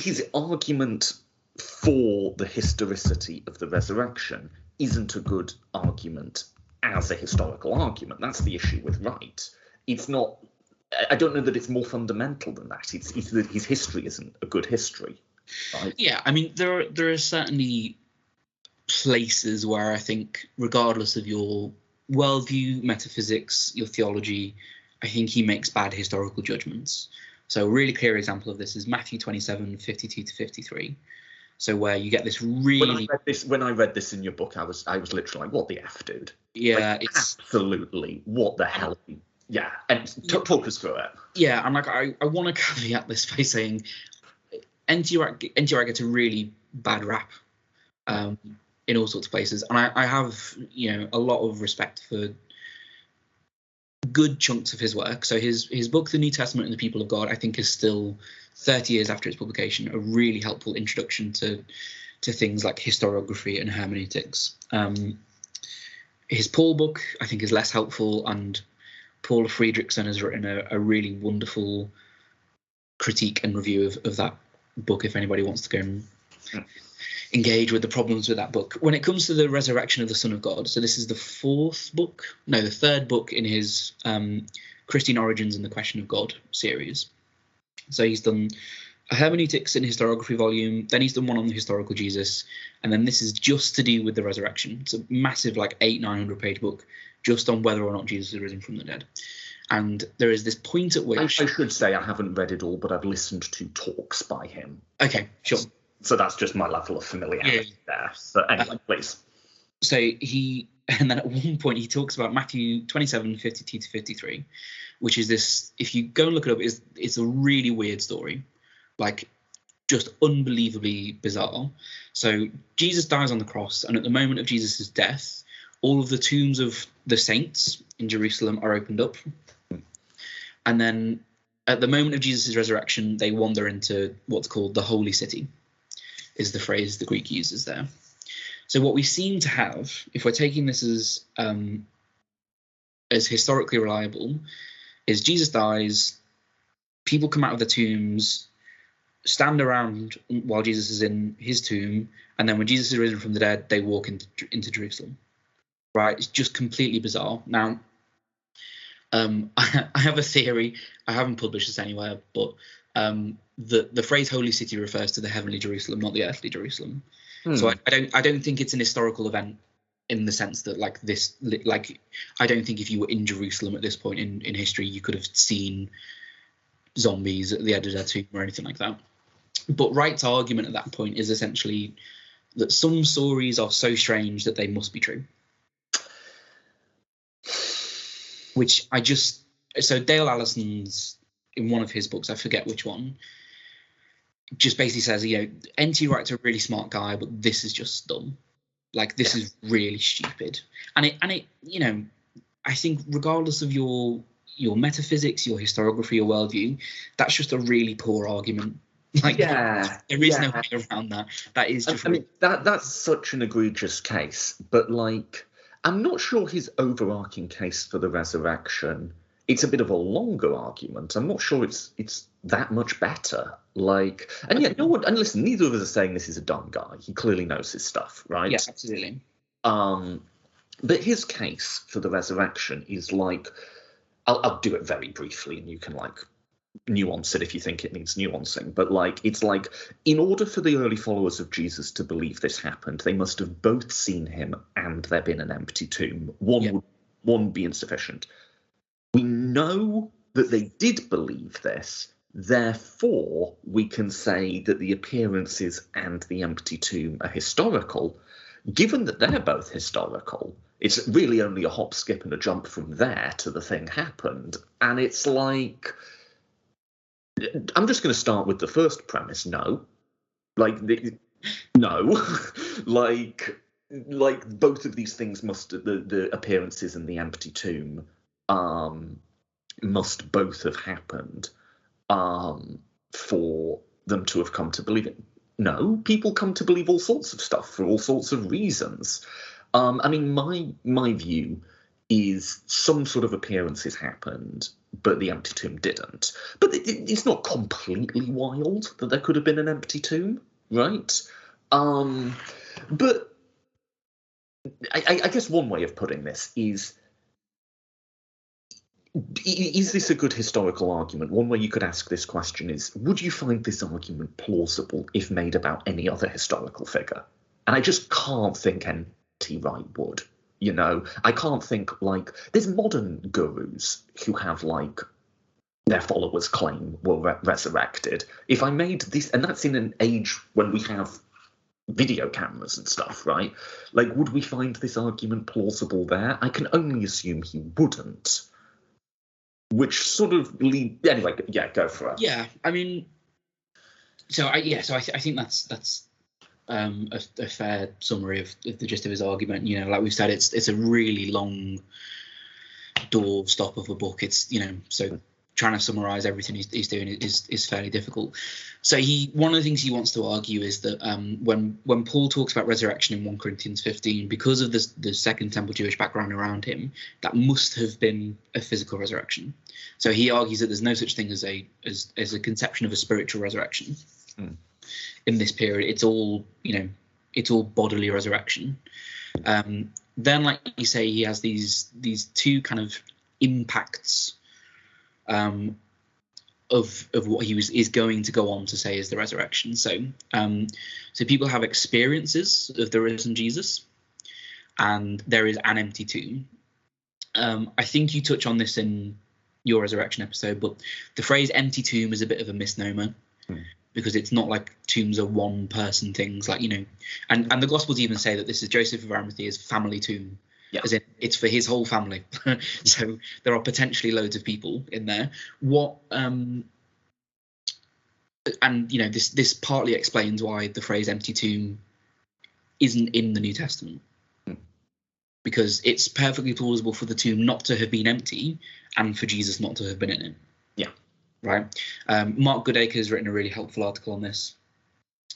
his argument for the historicity of the resurrection isn't a good argument as a historical argument. That's the issue with Wright. It's not. I don't know that it's more fundamental than that. It's that his history isn't a good history. Right? Yeah, I mean there are certainly places where I think, regardless of your worldview, metaphysics, your theology, I think he makes bad historical judgments. So a really clear example of this is Matthew 27, 52 to 53. So where you get this really... When I read this in your book, I was literally like, what the F, dude? Yeah, like, it's... Absolutely, what the hell? Yeah, and talk us through it. Yeah, and like I want to caveat this by saying N.T. Wright gets a really bad rap in all sorts of places. And I have, a lot of respect for good chunks of his work. So his book, The New Testament and the People of God, I think is still 30 years after its publication, a really helpful introduction to things like historiography and hermeneutics. His Paul book, I think, is less helpful, and Paula Friedrichsen has written a really wonderful critique and review of that book, if anybody wants to go and engage with the problems with that book. When it comes to the resurrection of the Son of God, so this is the third book in his Christian Origins and the Question of God series. So he's done a hermeneutics and historiography volume, then he's done one on the historical Jesus, and then this is just to do with the resurrection. It's a massive, like 900 page book just on whether or not Jesus is risen from the dead. And there is this point at which... I should say I haven't read it all, but I've listened to talks by him. Okay, sure. So that's just my level of familiarity there. But anyway, please. So and then at one point he talks about Matthew 27, 52 to 53, which is this, if you go and look it up, it's a really weird story, like just unbelievably bizarre. So Jesus dies on the cross, and at the moment of Jesus' death, all of the tombs of the saints in Jerusalem are opened up. And then at the moment of Jesus' resurrection, they wander into what's called the Holy City, is the phrase the Greek uses there. So what we seem to have, if we're taking this as historically reliable, is Jesus dies, people come out of the tombs, stand around while Jesus is in his tomb, and then when Jesus is risen from the dead, they walk into Jerusalem. Right? It's just completely bizarre. Now, I have a theory. I haven't published this anywhere, but the phrase "holy city" refers to the heavenly Jerusalem, not the earthly Jerusalem. So I don't think it's an historical event in the sense that I don't think if you were in Jerusalem at this point in history, you could have seen zombies at the edge of their tomb or anything like that. But Wright's argument at that point is essentially that some stories are so strange that they must be true. Which so Dale Allison's, in one of his books, I forget which one, just basically says, N.T. Wright's a really smart guy, but this is just dumb. Like, this is really stupid. And it, I think regardless of your metaphysics, your historiography, your worldview, that's just a really poor argument. There is no way around that. That is just. That's such an egregious case, but I'm not sure his overarching case for the resurrection. It's a bit of a longer argument. I'm not sure it's that much better. And listen, neither of us are saying this is a dumb guy. He clearly knows his stuff, right? Yeah, absolutely. But his case for the resurrection is I'll do it very briefly, and you can nuance it if you think it needs nuancing. But it's in order for the early followers of Jesus to believe this happened, they must have both seen him and there been an empty tomb. One would be insufficient. We know that they did believe this, therefore we can say that the appearances and the empty tomb are historical. Given that they're both historical, it's really only a hop, skip, and a jump from there to the thing happened. And it's I'm just going to start with the first premise. No. No. Both of these things the appearances and the empty tomb must both have happened for them to have come to believe it. No, people come to believe all sorts of stuff for all sorts of reasons. My view is some sort of appearances happened, but the empty tomb didn't. But it's not completely wild that there could have been an empty tomb, right? But I guess one way of putting this is this a good historical argument? One way you could ask this question is, would you find this argument plausible if made about any other historical figure? And I just can't think N.T. Wright would. I can't think there's modern gurus who have their followers claim were resurrected. If I made this, and that's in an age when we have video cameras and stuff, right? Would we find this argument plausible there? I can only assume he wouldn't. Which sort of anyway, go for it. Yeah, so I think that's a fair summary of the gist of his argument. Like we've said, it's a really long doorstop of a book. It's so trying to summarize everything he's doing is fairly difficult. So one of the things he wants to argue is that when Paul talks about resurrection in 1 Corinthians 15, because of the Second Temple Jewish background around him, that must have been a physical resurrection. So he argues that there's no such thing as a conception of a spiritual resurrection. In this period, it's all bodily resurrection. Then, like you say, he has these two kind of impacts of what he is going to go on to say is the resurrection. So people have experiences of the risen Jesus, and there is an empty tomb. I think you touch on this in your resurrection episode, but the phrase empty tomb is a bit of a misnomer. Because it's not like tombs are one person things, and the Gospels even say that this is Joseph of Arimathea's family tomb. Yeah. As in, it's for his whole family. So there are potentially loads of people in there. This partly explains why the phrase empty tomb isn't in the New Testament. Because it's perfectly plausible for the tomb not to have been empty and for Jesus not to have been in it. Yeah. Right. Mark Goodacre has written a really helpful article on this.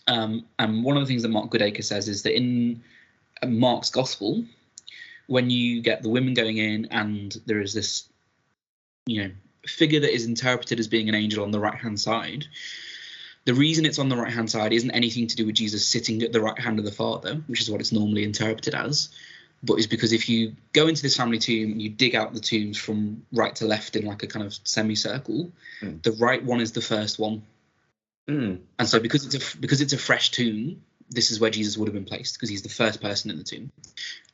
And one of the things that Mark Goodacre says is that in Mark's Gospel, when you get the women going in and there is this, figure that is interpreted as being an angel on the right-hand side, The reason it's on the right-hand side isn't anything to do with Jesus sitting at the right hand of the Father, which is what it's normally interpreted as, but is because if you go into this family tomb and you dig out the tombs from right to left in like a kind of semicircle, the right one is the first one. And so because it's a fresh tomb, this is where Jesus would have been placed, because he's the first person in the tomb.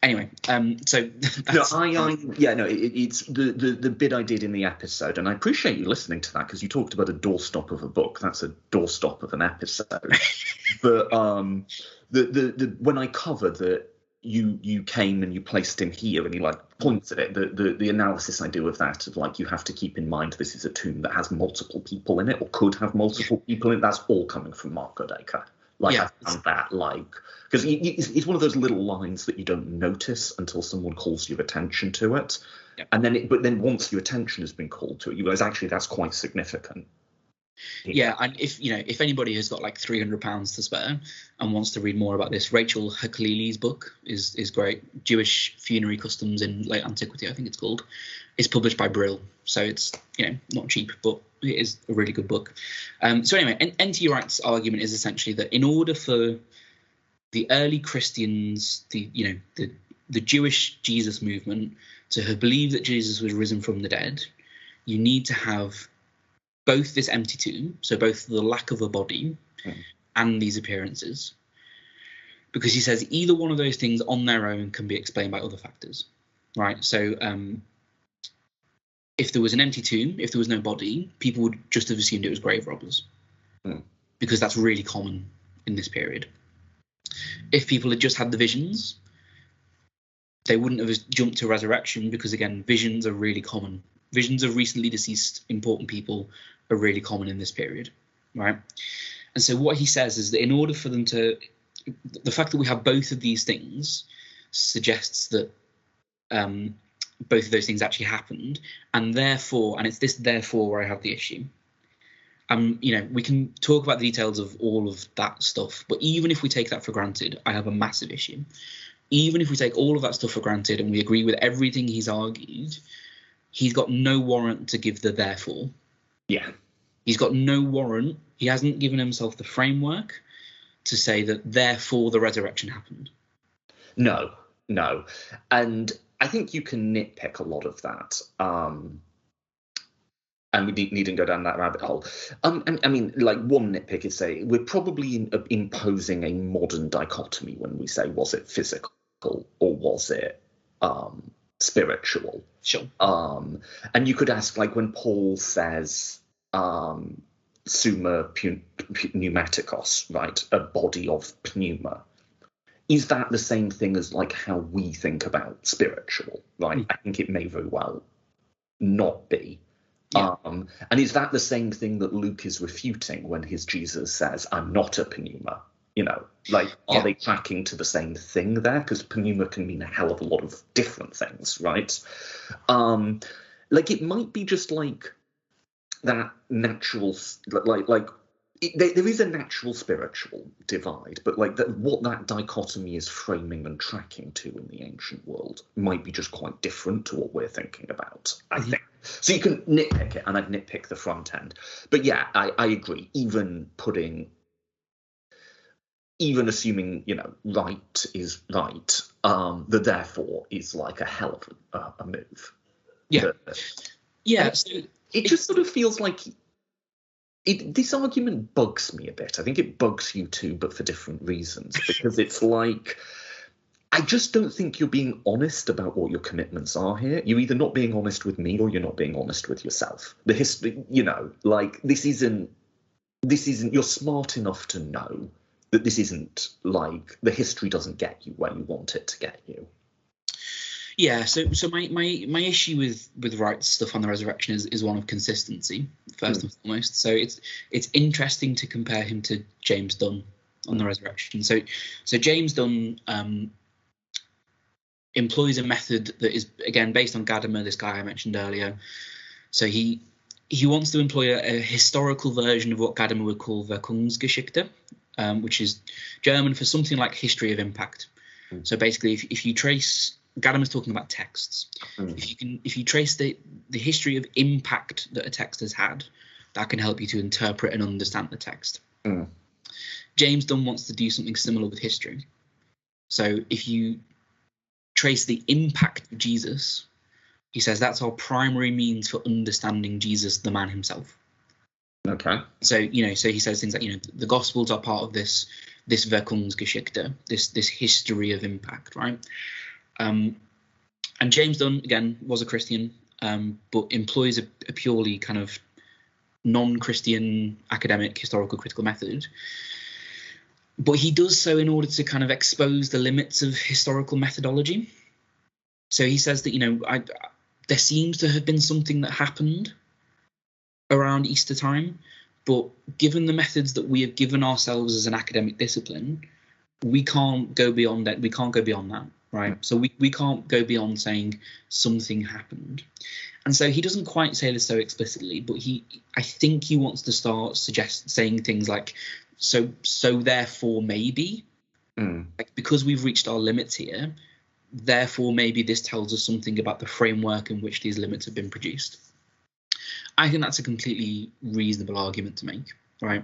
Anyway, so that's, it's the bit I did in the episode, and I appreciate you listening to that, because you talked about a doorstop of a book. That's a doorstop of an episode. But the when I covered that you came and you placed him here, and he like points at it. The analysis I do of that, of like, you have to keep in mind this is a tomb that has multiple people in it, or could have multiple people in it. That's all coming from Mark Goodacre. Like, I found that, like, because it's one of those little lines that you don't notice until someone calls your attention to it. Yep. And then once your attention has been called to it, you realize actually that's quite significant. Yeah, and if anybody has got like £300 to spare and wants to read more about this, Rachel Haklili's book is great. Jewish Funerary Customs in Late Antiquity, I think it's called. It's published by Brill, so it's not cheap, but it is a really good book. So anyway, N.T. Wright's argument is essentially that in order for the early Christians, the Jewish Jesus movement, to have believed that Jesus was risen from the dead, you need to have both this empty tomb, so both the lack of a body and these appearances, because he says either one of those things on their own can be explained by other factors, right? So if there was an empty tomb, if there was no body, people would just have assumed it was grave robbers, because that's really common in this period. If people had just had the visions, they wouldn't have jumped to resurrection, because again, visions are really common. Visions of recently deceased important people are really common in this period, right? And so what he says is that in order for them to, the fact that we have both of these things suggests that both of those things actually happened, and therefore, and it's this therefore where I have the issue. We can talk about the details of all of that stuff, but even if we take that for granted, I have a massive issue. Even if we take all of that stuff for granted and we agree with everything he's argued, he's got no warrant to give the therefore. Yeah. He's got no warrant. He hasn't given himself the framework to say that therefore the resurrection happened. No. And I think you can nitpick a lot of that. And we needn't go down that rabbit hole. I mean, like, one nitpick is, say, we're probably imposing a modern dichotomy when we say, was it physical or was it spiritual? Sure. And you could ask, like, when Paul says summa pneumatikos, right, a body of pneuma, is that the same thing as, like, how we think about spiritual, right? I think it may very well not be. Yeah. And is that the same thing that Luke is refuting when his Jesus says, I'm not a pneuma? Are they tracking to the same thing there? Because pneuma can mean a hell of a lot of different things, right? It might be just like that natural, there is a natural spiritual divide, but what that dichotomy is framing and tracking to in the ancient world might be just quite different to what we're thinking about, I think. So you can nitpick it, and I'd nitpick the front end. But yeah, I agree. Even assuming, right is right, the therefore is like a hell of a move. Yeah. It just sort of feels like this argument bugs me a bit. I think it bugs you too, but for different reasons. Because it's like, I just don't think you're being honest about what your commitments are here. You're either not being honest with me or you're not being honest with yourself. The history, this isn't, you're smart enough to know that this isn't like, the history doesn't get you where you want it to get you. Yeah, so my issue with Wright's stuff on the resurrection is one of consistency, first and foremost. So it's interesting to compare him to James Dunn on the resurrection. So James Dunn employs a method that is, again, based on Gadamer, this guy I mentioned earlier. So he wants to employ a historical version of what Gadamer would call Wirkungsgeschichte, which is German for something like history of impact. So basically, if you trace, Gadamer's talking about texts. If you trace the history of impact that a text has had, that can help you to interpret and understand the text. Mm. James Dunn wants to do something similar with history. So if you trace the impact of Jesus, he says that's our primary means for understanding Jesus, the man himself. Okay. So, so he says things like, the Gospels are part of this Wirkungsgeschichte, this history of impact, right? And James Dunn, again, was a Christian, but employs a purely kind of non-Christian academic historical critical method. But he does so in order to kind of expose the limits of historical methodology. So he says that, there seems to have been something that happened around Easter time, but given the methods that we have given ourselves as an academic discipline, we can't go beyond that. We can't go beyond that, right? So we can't go beyond saying something happened. And so he doesn't quite say this so explicitly, but I think he wants to start saying things like, so therefore maybe, like, because we've reached our limits here, therefore maybe this tells us something about the framework in which these limits have been produced. I think that's a completely reasonable argument to make, right?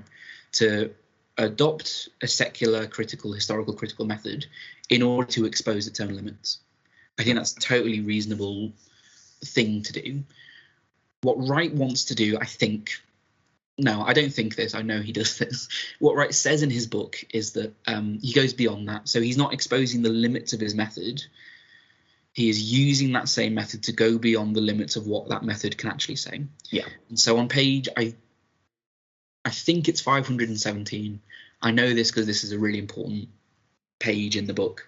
To adopt a secular historical critical method in order to expose its own limits. I think that's a totally reasonable thing to do. What Wright wants to do, I think, no, I don't think this, I know he does this. What Wright says in his book is that he goes beyond that. So he's not exposing the limits of his method. He is using that same method to go beyond the limits of what that method can actually say. Yeah. And so on page, I think it's 517. I know this because this is a really important page in the book.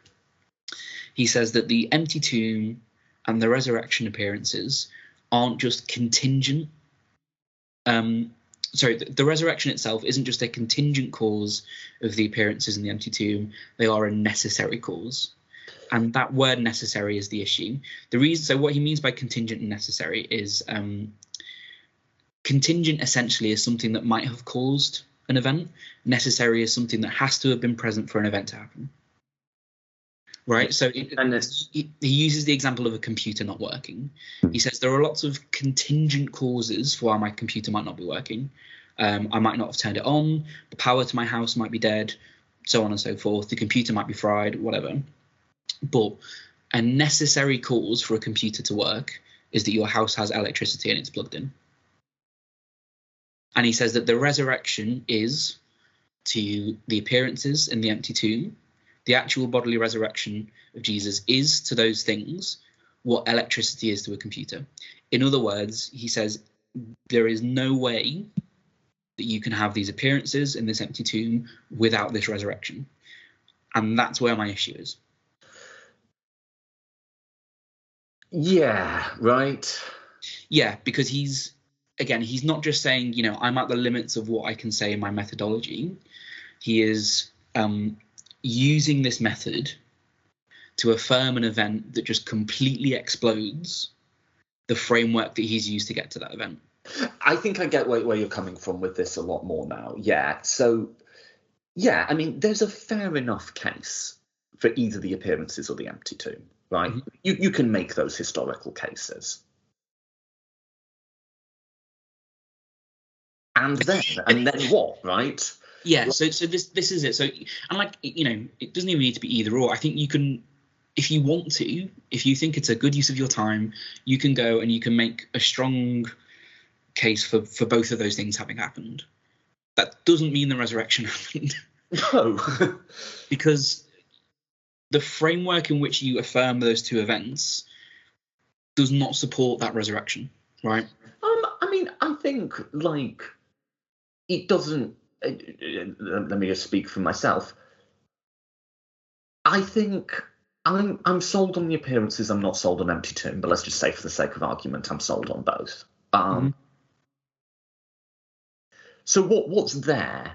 He says that the empty tomb and the resurrection appearances aren't just contingent. The resurrection itself isn't just a contingent cause of the appearances in the empty tomb. They are a necessary cause. And that word necessary is the issue. So what he means by contingent and necessary is contingent essentially is something that might have caused an event. Necessary is something that has to have been present for an event to happen. Right? So he uses the example of a computer not working. He says there are lots of contingent causes for why my computer might not be working. I might not have turned it on. The power to my house might be dead, so on and so forth. The computer might be fried, whatever. But a necessary cause for a computer to work is that your house has electricity and it's plugged in. And he says that the resurrection is to the appearances in the empty tomb. The actual bodily resurrection of Jesus is to those things what electricity is to a computer. In other words, he says there is no way that you can have these appearances in this empty tomb without this resurrection. And that's where my issue is. Yeah, right. Yeah, because he's not just saying, I'm at the limits of what I can say in my methodology. He is using this method to affirm an event that just completely explodes the framework that he's used to get to that event. I think I get where you're coming from with this a lot more now. Yeah. So, yeah, I mean, there's a fair enough case for either the appearances or the empty tomb, right? Mm-hmm. You can make those historical cases. And then what, right? Yeah, so this is it. So, and it doesn't even need to be either or. I think you can, if you want to, if you think it's a good use of your time, you can go and you can make a strong case for both of those things having happened. That doesn't mean the resurrection happened. No. Because the framework in which you affirm those two events does not support that resurrection, right? I mean, I think, it doesn't... let me just speak for myself. I think I'm sold on the appearances. I'm not sold on empty tomb, but let's just say for the sake of argument, I'm sold on both. So what's there?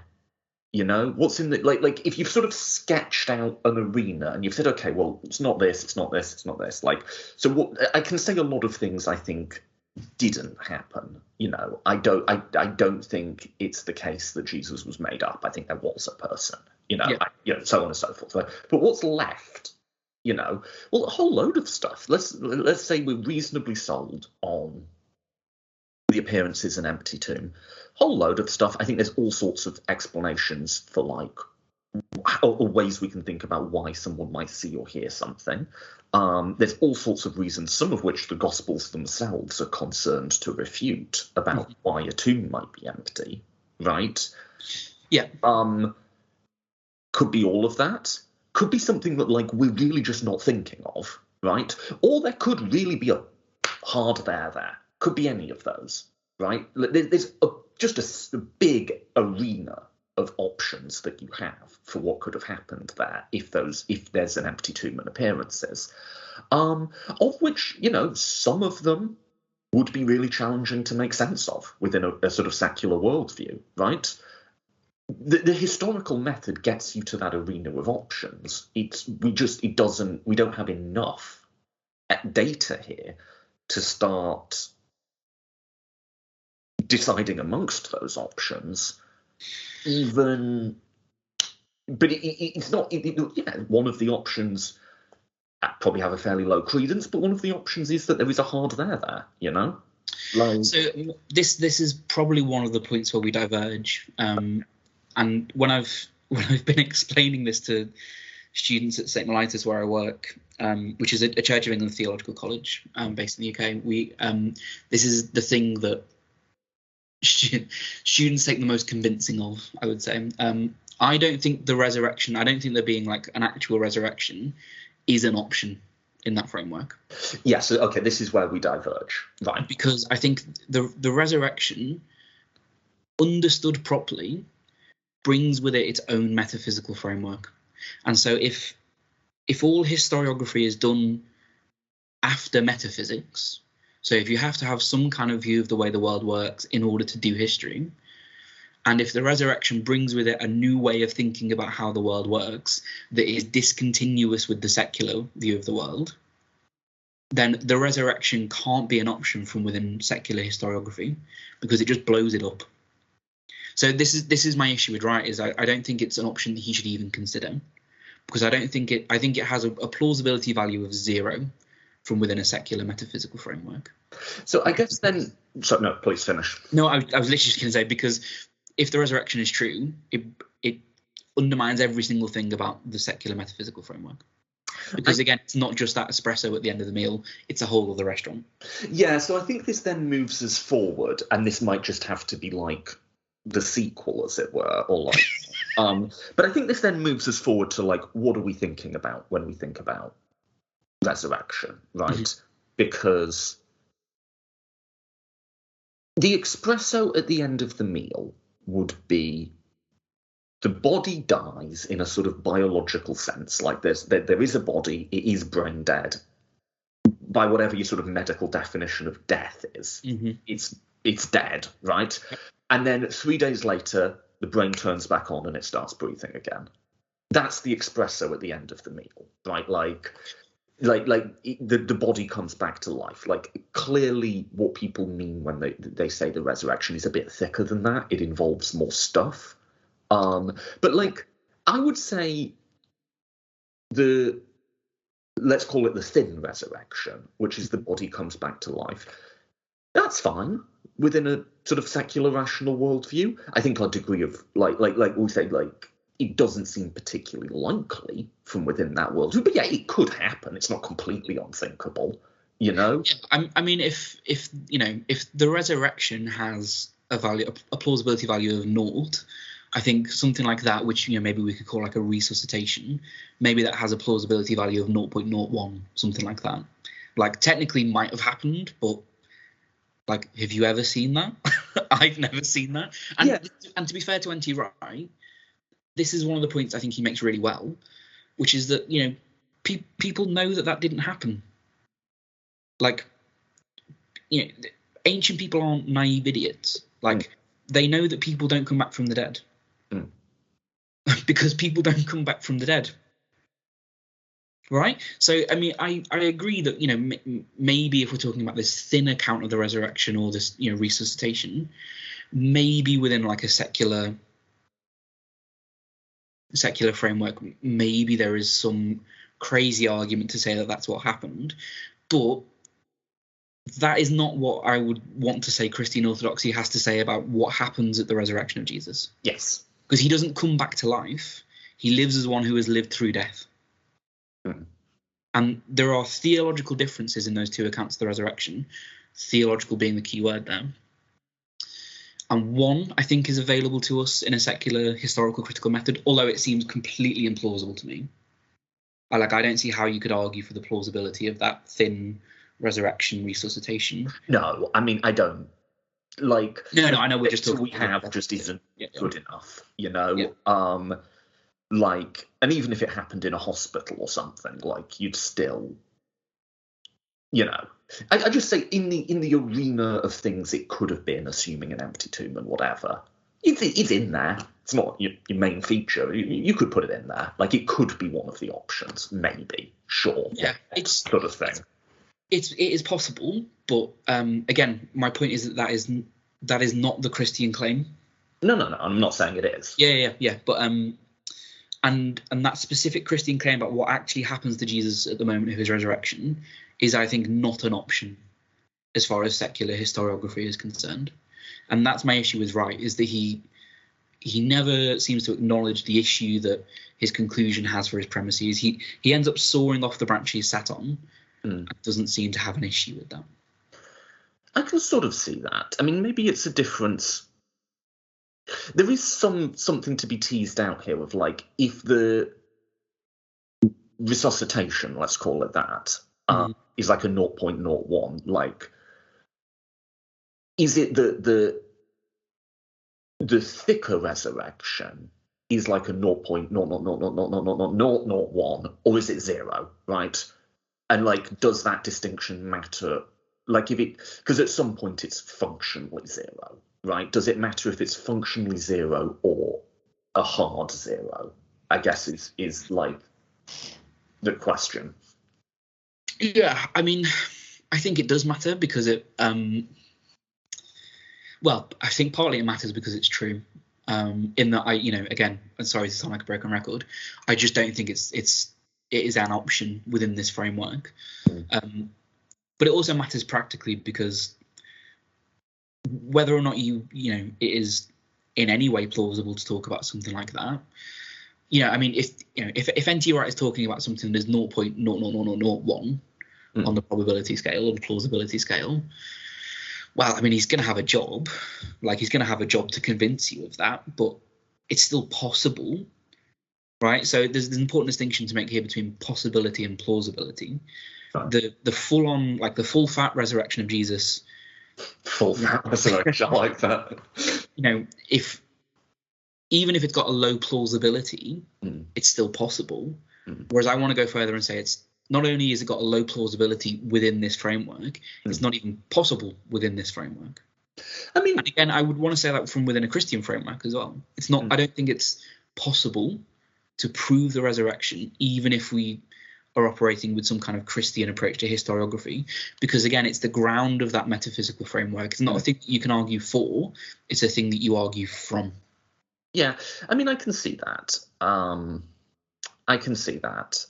What's in the like if you've sort of sketched out an arena and you've said, okay, well, it's not this, it's not this, it's not this. So what I can say a lot of things I think didn't happen. I don't think it's the case that Jesus was made up. I think there was a person. So on and so forth. But what's left? Well, a whole load of stuff. Let's say we're reasonably sold on the appearance is an empty tomb. Whole load of stuff. I think there's all sorts of explanations for like or ways we can think about why someone might see or hear something. There's all sorts of reasons, some of which the Gospels themselves are concerned to refute about why a tomb might be empty, right? Yeah. Could be all of that. Could be something that like we're really just not thinking of, right? Or there could really be a hard there. Could be any of those, right? There's just a big arena of options that you have for what could have happened there if there's an empty tomb and appearances, of which, you know, some of them would be really challenging to make sense of within a sort of secular worldview, right? The historical method gets you to that arena of options. We don't have enough data here to start deciding amongst those options. Even, but it's not. One of the options probably have a fairly low credence, but one of the options is that there is a hard there. You know, like, so this is probably one of the points where we diverge. And when I've been explaining this to students at St. Mellitus, where I work, which is a Church of England theological college based in the UK, this is the thing that students take the most convincing of, I would say. I don't think the resurrection, I don't think there being like an actual resurrection is an option in that framework. Yes, okay, this is where we diverge, right? Because I think the resurrection, understood properly, brings with it its own metaphysical framework. And so if all historiography is done after metaphysics, so if you have to have some kind of view of the way the world works in order to do history, and if the resurrection brings with it a new way of thinking about how the world works that is discontinuous with the secular view of the world, then the resurrection can't be an option from within secular historiography because it just blows it up. So this is my issue with Wright, is I don't think it's an option that he should even consider, because I think it has a plausibility value of 0 from within a secular metaphysical framework. So I guess then, so no, please finish. No, I was literally just going to say, because if the resurrection is true, it undermines every single thing about the secular metaphysical framework. Because again, it's not just that espresso at the end of the meal, it's a whole other restaurant. Yeah, so I think this then moves us forward, and this might just have to be like the sequel, as it were, or like but I think this then moves us forward to like, what are we thinking about when we think about resurrection, right? Mm-hmm. Because the espresso at the end of the meal would be the body dies in a sort of biological sense, like there is a body, it is brain dead by whatever your sort of medical definition of death is. Mm-hmm. It's dead, right? And then 3 days later, the brain turns back on and it starts breathing again. That's the espresso at the end of the meal, right? Like the body comes back to life. Like, clearly what people mean when they say the resurrection is a bit thicker than that. It involves more stuff. But like, I would say let's call it the thin resurrection, which is the body comes back to life. That's fine within a sort of secular rational worldview. I think our degree of like we say, like, it doesn't seem particularly likely from within that worldview, but yeah, it could happen. It's not completely unthinkable, you know. Yeah, I mean, if the resurrection has a plausibility value of 0, I think something like that, which maybe we could call like a resuscitation, maybe that has a plausibility value of 0.01, something like that. Like, technically might have happened, but like, have you ever seen that? I've never seen that. And yeah. And to be fair to N.T. Wright, this is one of the points I think he makes really well, which is that people know that didn't happen. Like, ancient people aren't naive idiots. Like, they know that people don't come back from the dead. Because people don't come back from the dead, right? So I mean, I agree that maybe if we're talking about this thin account of the resurrection or this resuscitation, maybe within like a secular framework, maybe there is some crazy argument to say that that's what happened. But that is not what I would want to say Christian orthodoxy has to say about what happens at the resurrection of Jesus. Yes. Because he doesn't come back to life. He lives as one who has lived through death. And there are theological differences in those two accounts of the resurrection, theological being the key word there. And one, I think, is available to us in a secular historical critical method, although it seems completely implausible to me. I don't see how you could argue for the plausibility of that thin resurrection resuscitation. No, I mean, I don't. Like, no, I know we're just talking. We have just isn't good enough, you know. Yeah. Like, and even if it happened in a hospital or something, like, you'd still, you know, I just say in the arena of things it could have been, assuming an empty tomb and whatever, it's in there. It's not your main feature. You could put it in there. Like, it could be one of the options, maybe, sure. Yeah, it's sort of thing. It is possible, but again, my point is that is not the Christian claim. No, I'm not saying it is. Yeah, but and that specific Christian claim about what actually happens to Jesus at the moment of his resurrection is, I think, not an option as far as secular historiography is concerned. And that's my issue with Wright, is that he never seems to acknowledge the issue that his conclusion has for his premises. He ends up soaring off the branch he's sat on and doesn't seem to have an issue with that. I can sort of see that. I mean, maybe it's a difference. There is something to be teased out here of, like, if the resuscitation, let's call it that, is like a 0.01, like, is it the thicker resurrection is like a 0.0000001, or is it 0, right? And, like, does that distinction matter? Like, if it, because at some point it's functionally 0, right? Does it matter if it's functionally 0 or a hard 0? I guess is like the question. Yeah, I mean, I think it does matter because it. Well, I think partly it matters because it's true. In that again, I'm sorry to sound like a broken record, I just don't think it is an option within this framework. But it also matters practically because whether or not it is in any way plausible to talk about something like that. I mean, if N.T. Wright is talking about something that is 0.00001 on the probability scale or the plausibility scale, well, I mean, he's going to have a job. Like, he's going to have a job to convince you of that, but it's still possible, right? So there's an important distinction to make here between possibility and plausibility. Right. The full-on, like, the full-fat resurrection of Jesus. Full-fat resurrection, I like that. Even if it's got a low plausibility, it's still possible. Whereas I want to go further and say it's not only has it got a low plausibility within this framework, it's not even possible within this framework. I mean, and again, I would want to say that from within a Christian framework as well. It's not. I don't think it's possible to prove the resurrection, even if we are operating with some kind of Christian approach to historiography, because again, it's the ground of that metaphysical framework. It's not a thing that you can argue for; it's a thing that you argue from. Yeah, I mean, I can see that. I can see that.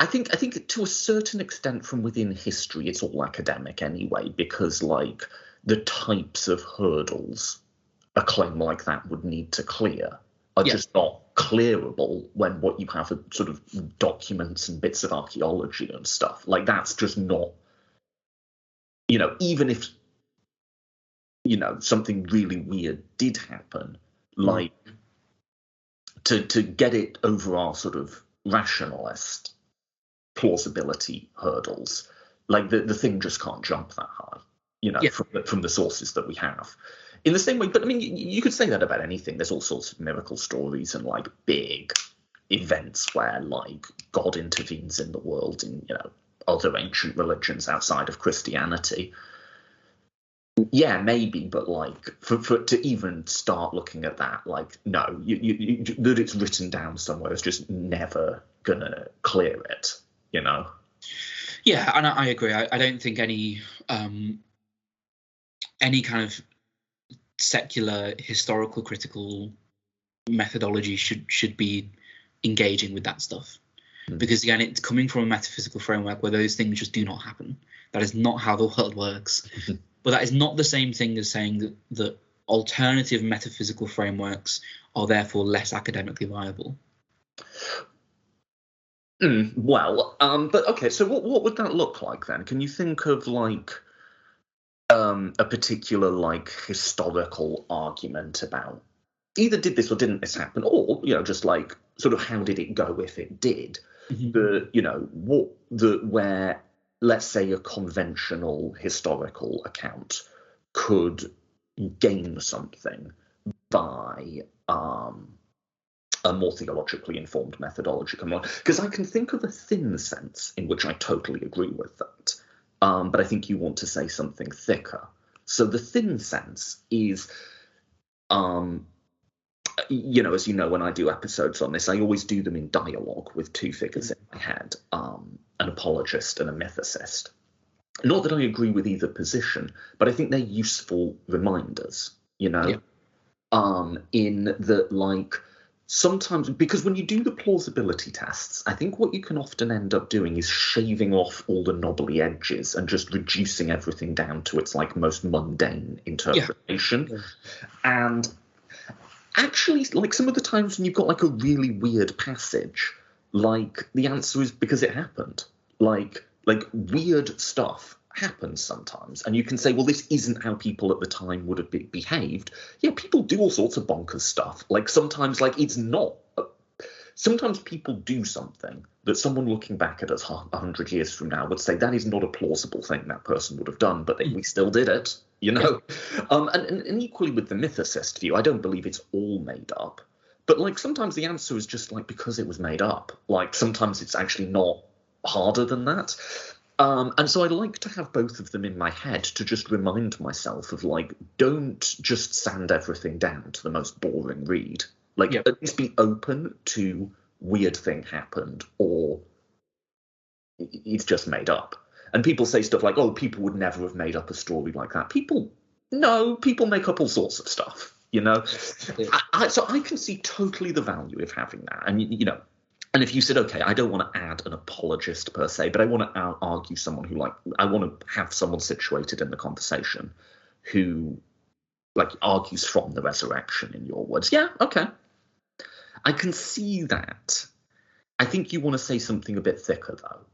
I think to a certain extent from within history, it's all academic anyway, because, like, the types of hurdles a claim like that would need to clear are just not clearable when what you have are sort of documents and bits of archaeology and stuff. Like, that's just not, even if, something really weird did happen, like, to get it over our sort of rationalist plausibility hurdles, like, the thing just can't jump that high, from the sources that we have. In the same way, but I mean, you could say that about anything. There's all sorts of miracle stories and, like, big events where, like, God intervenes in the world in, other ancient religions outside of Christianity. Yeah, maybe, but, like, for to even start looking at that, like, no, you that it's written down somewhere is just never gonna clear it, Yeah, and I agree. I don't think any kind of secular historical critical methodology should be engaging with that stuff, because again, it's coming from a metaphysical framework where those things just do not happen. That is not how the world works. But that is not the same thing as saying that alternative metaphysical frameworks are therefore less academically viable. But okay, so what would that look like then? Can you think of like a particular like historical argument about either did this or didn't this happen, or just like sort of how did it go if it did? Where let's say a conventional historical account could gain something by a more theologically informed methodology. Because I can think of a thin sense in which I totally agree with that, but I think you want to say something thicker. So the thin sense is, as you know, when I do episodes on this, I always do them in dialogue with two figures in my head, an apologist and a mythicist. Not that I agree with either position, but I think they're useful reminders, in that, like, sometimes, because when you do the plausibility tests, I think what you can often end up doing is shaving off all the knobbly edges and just reducing everything down to its like most mundane interpretation. Yeah. And actually, like some of the times when you've got like a really weird passage, like the answer is because it happened. Like weird stuff happens sometimes, and you can say, well, this isn't how people at the time would have behaved. Yeah, people do all sorts of bonkers stuff. Like sometimes, like it's not. Sometimes people do something that someone looking back at us 100 years from now would say that is not a plausible thing that person would have done, but we still did it, Yeah. And equally with the mythicist view, I don't believe it's all made up, but like sometimes the answer is just like because it was made up. Like sometimes it's actually not harder than that. And so I like to have both of them in my head to just remind myself of like, don't just sand everything down to the most boring read. Like, at least be open to weird thing happened or it's just made up. And people say stuff like, oh, people would never have made up a story like that. People make up all sorts of stuff, So I can see totally the value of having that. And, and if you said, okay, I don't want to add an apologist per se, but I want to argue someone who I want to have someone situated in the conversation who argues from the resurrection in your words. Yeah, okay. I can see that. I think you want to say something a bit thicker though.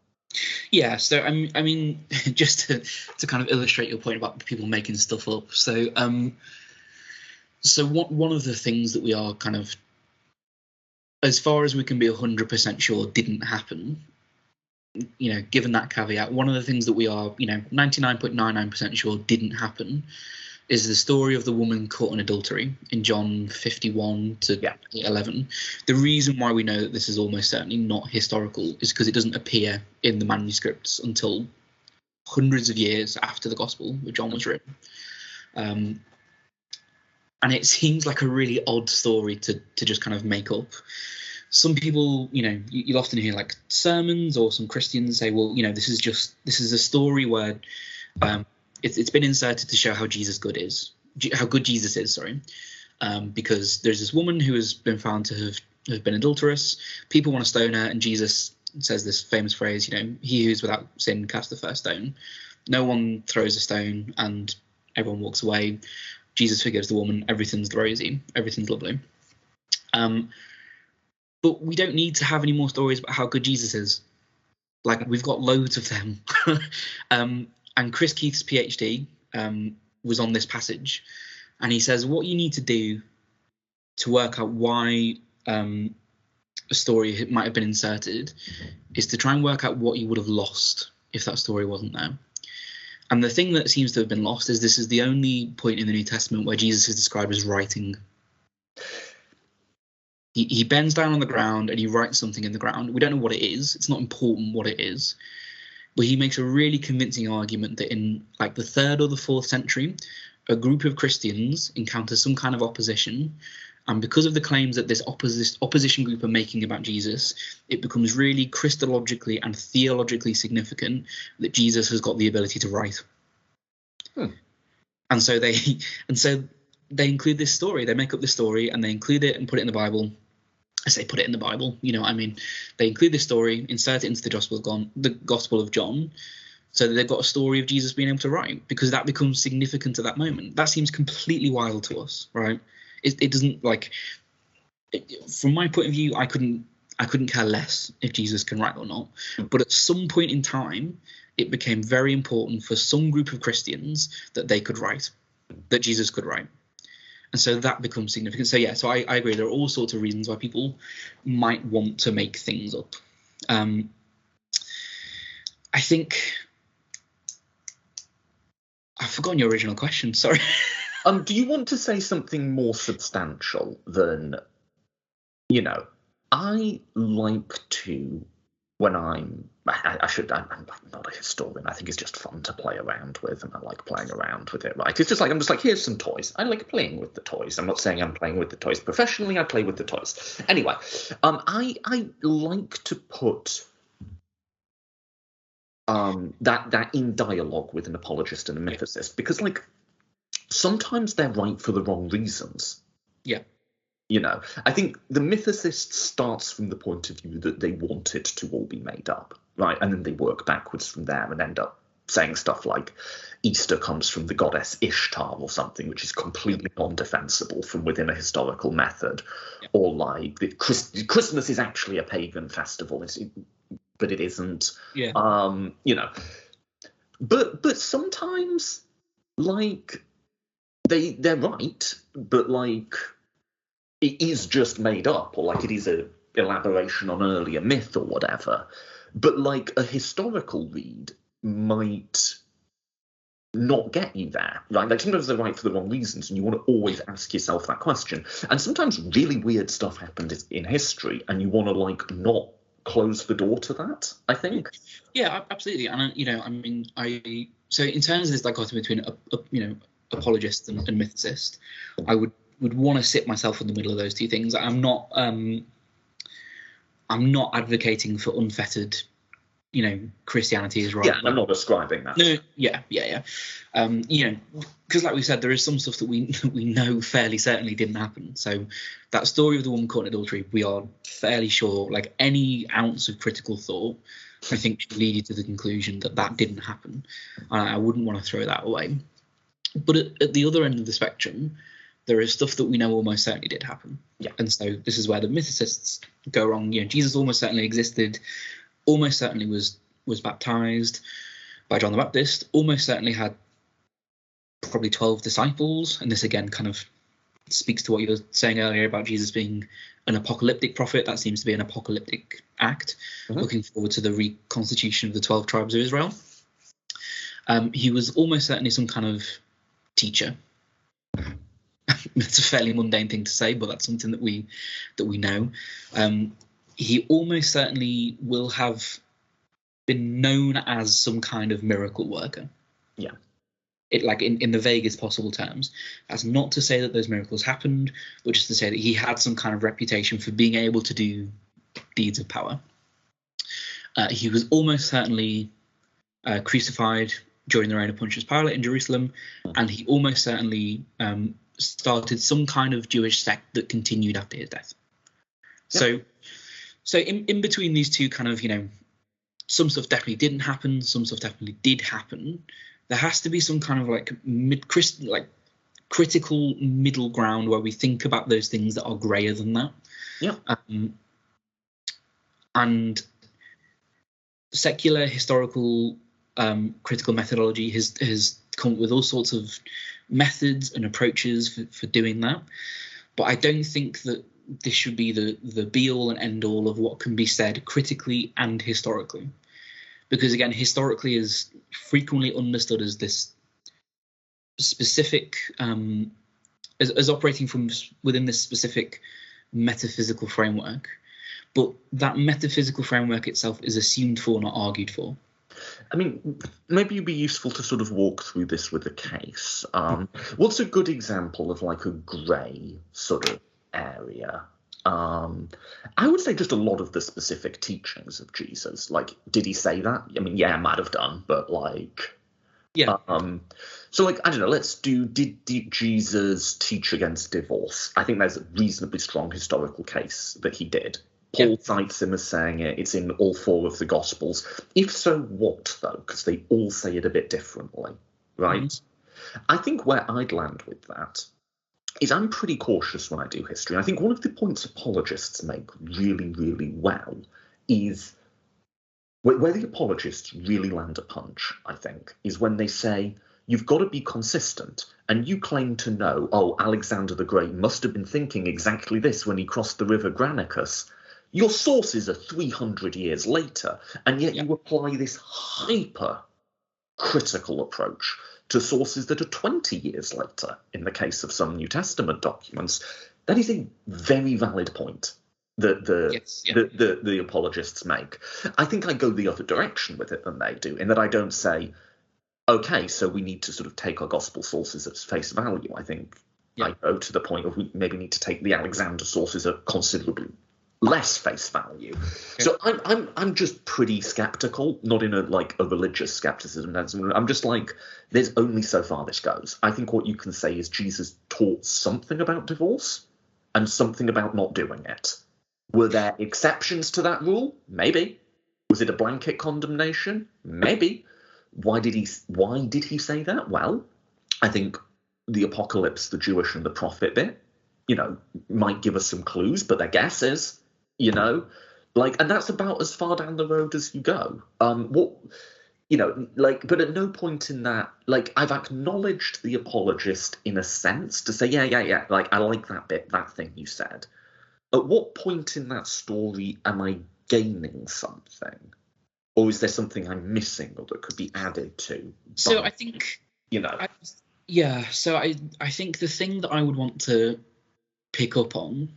Yeah, so I mean, just to kind of illustrate your point about people making stuff up. So one of the things that we are kind of, as far as we can be 100% sure didn't happen, given that caveat, one of the things that we are, 99.99% sure didn't happen is the story of the woman caught in adultery in John 51 to 11. The reason why we know that this is almost certainly not historical is because it doesn't appear in the manuscripts until hundreds of years after the Gospel of John was written. And it seems like a really odd story to just kind of make up. Some people, you'll often hear like sermons or some Christians say, well, this is a story where it's been inserted to show how good Jesus is, because there's this woman who has been found to have been adulterous. People want to stone her, and Jesus says this famous phrase, he who's without sin cast the first stone. No one throws a stone, and everyone walks away. Jesus forgives the woman. Everything's rosy. Everything's lovely. But we don't need to have any more stories about how good Jesus is. Like, we've got loads of them. And Chris Keith's PhD was on this passage. And he says what you need to do to work out why a story might have been inserted is to try and work out what you would have lost if that story wasn't there. And the thing that seems to have been lost is this is the only point in the New Testament where Jesus is described as writing. He bends down on the ground and he writes something in the ground. We don't know what it is. It's not important what it is. But he makes a really convincing argument that in like the 3rd or the 4th century, a group of Christians encounter some kind of opposition. And because of the claims that this opposition group are making about Jesus, it becomes really Christologically and theologically significant that Jesus has got the ability to write. And so they include this story. They make up this story and they include it and put it in the Bible. I say put it in the Bible, you know what I mean? They include this story, insert it into the Gospel of John, so that they've got a story of Jesus being able to write, because that becomes significant at that moment. That seems completely wild to us, right? It doesn't, like, from my point of view, I couldn't care less if Jesus can write or not. But at some point in time, it became very important for some group of Christians that they could write, that Jesus could write. And so that becomes significant. So, yeah, so I agree. There are all sorts of reasons why people might want to make things up. I think I've forgotten your original question. Sorry. Do you want to say something more substantial than, I like to, when I'm not a historian. I think it's just fun to play around with, and I like playing around with it, right? It's just like, I'm just like, here's some toys. I like playing with the toys. I'm not saying I'm playing with the toys professionally. I play with the toys. Anyway, I like to put that in dialogue with an apologist and a mythicist, because, like, sometimes they're right for the wrong reasons. Yeah. I think the mythicist starts from the point of view that they want it to all be made up, right? And then they work backwards from there and end up saying stuff like Easter comes from the goddess Ishtar or something, which is completely non-defensible from within a historical method. Yeah. Or like Christmas is actually a pagan festival, but it isn't. Yeah. But sometimes, like, they're right, but, like, it is just made up, or, like, it is a elaboration on earlier myth or whatever. But, like, a historical read might not get you there, right? Like, sometimes they're right for the wrong reasons, and you want to always ask yourself that question. And sometimes really weird stuff happened in history, and you want to, like, not close the door to that, I think. Yeah, absolutely. And, so in terms of this dichotomy between, apologist and mythicist, I would want to sit myself in the middle of those two things. I'm not advocating for unfettered, Christianity is right. Yeah, I'm not ascribing that. No, yeah. Because like we said, there is some stuff that we know fairly certainly didn't happen. So that story of the woman caught in adultery, we are fairly sure, like, any ounce of critical thought, I think, should lead you to the conclusion that didn't happen. I wouldn't want to throw that away. But at the other end of the spectrum, there is stuff that we know almost certainly did happen. Yeah. And so this is where the mythicists go wrong. Jesus almost certainly existed, almost certainly was baptized by John the Baptist, almost certainly had probably 12 disciples. And this, again, kind of speaks to what you were saying earlier about Jesus being an apocalyptic prophet. That seems to be an apocalyptic act, looking forward to the reconstitution of the 12 tribes of Israel. He was almost certainly some kind of teacher. It's a fairly mundane thing to say, but that's something that we know. He almost certainly will have been known as some kind of miracle worker. Yeah. It, like, in the vaguest possible terms. That's not to say that those miracles happened, but just to say that he had some kind of reputation for being able to do deeds of power. He was almost certainly crucified during the reign of Pontius Pilate in Jerusalem, and he almost certainly started some kind of Jewish sect that continued after his death. Yep. So in between these two kind of, some stuff definitely didn't happen, some stuff definitely did happen. There has to be some kind of, like, critical middle ground where we think about those things that are grayer than that. Yeah. And secular historical critical methodology has come up with all sorts of methods and approaches for doing that. But I don't think that this should be the be-all and end-all of what can be said critically and historically. Because, again, historically is frequently understood as this specific, as operating from within this specific metaphysical framework. But that metaphysical framework itself is assumed for, not argued for. I mean, maybe it'd be useful to sort of walk through this with a case. What's a good example of, like, a grey sort of area? I would say just a lot of the specific teachings of Jesus. Like, did he say that? I mean, yeah, I might have done, but, like... Yeah. So, like, I don't know, did Jesus teach against divorce? I think there's a reasonably strong historical case that he did. Paul cites him as saying it. It's in all 4 of the Gospels. If so, what, though? Because they all say it a bit differently, right? Mm-hmm. I think where I'd land with that is I'm pretty cautious when I do history. I think one of the points apologists make really, really well is where the apologists really land a punch, I think, is when they say, you've got to be consistent, and you claim to know, oh, Alexander the Great must have been thinking exactly this when he crossed the river Granicus. Your sources are 300 years later, and yet you apply this hyper-critical approach to sources that are 20 years later, in the case of some New Testament documents. That is a very valid point that the apologists make. I think I go the other direction with it than they do, in that I don't say, okay, so we need to sort of take our gospel sources at face value. I think I go to the point of we maybe need to take the Alexander sources at considerably less face value. Okay. So I'm just pretty skeptical, not in a religious skepticism. I'm just like, there's only so far this goes. I think what you can say is Jesus taught something about divorce and something about not doing it. Were there exceptions to that rule? Maybe. Was it a blanket condemnation? Maybe. Why did he say that? Well, I think the apocalypse, the Jewish and the prophet bit, might give us some clues, but they're guesses, and that's about as far down the road as you go. But at no point in that, I've acknowledged the apologist in a sense to say, yeah, I like that bit, that thing you said. At what point in that story am I gaining something? Or is there something I'm missing or that could be added to? So I think, I think the thing that I would want to pick up on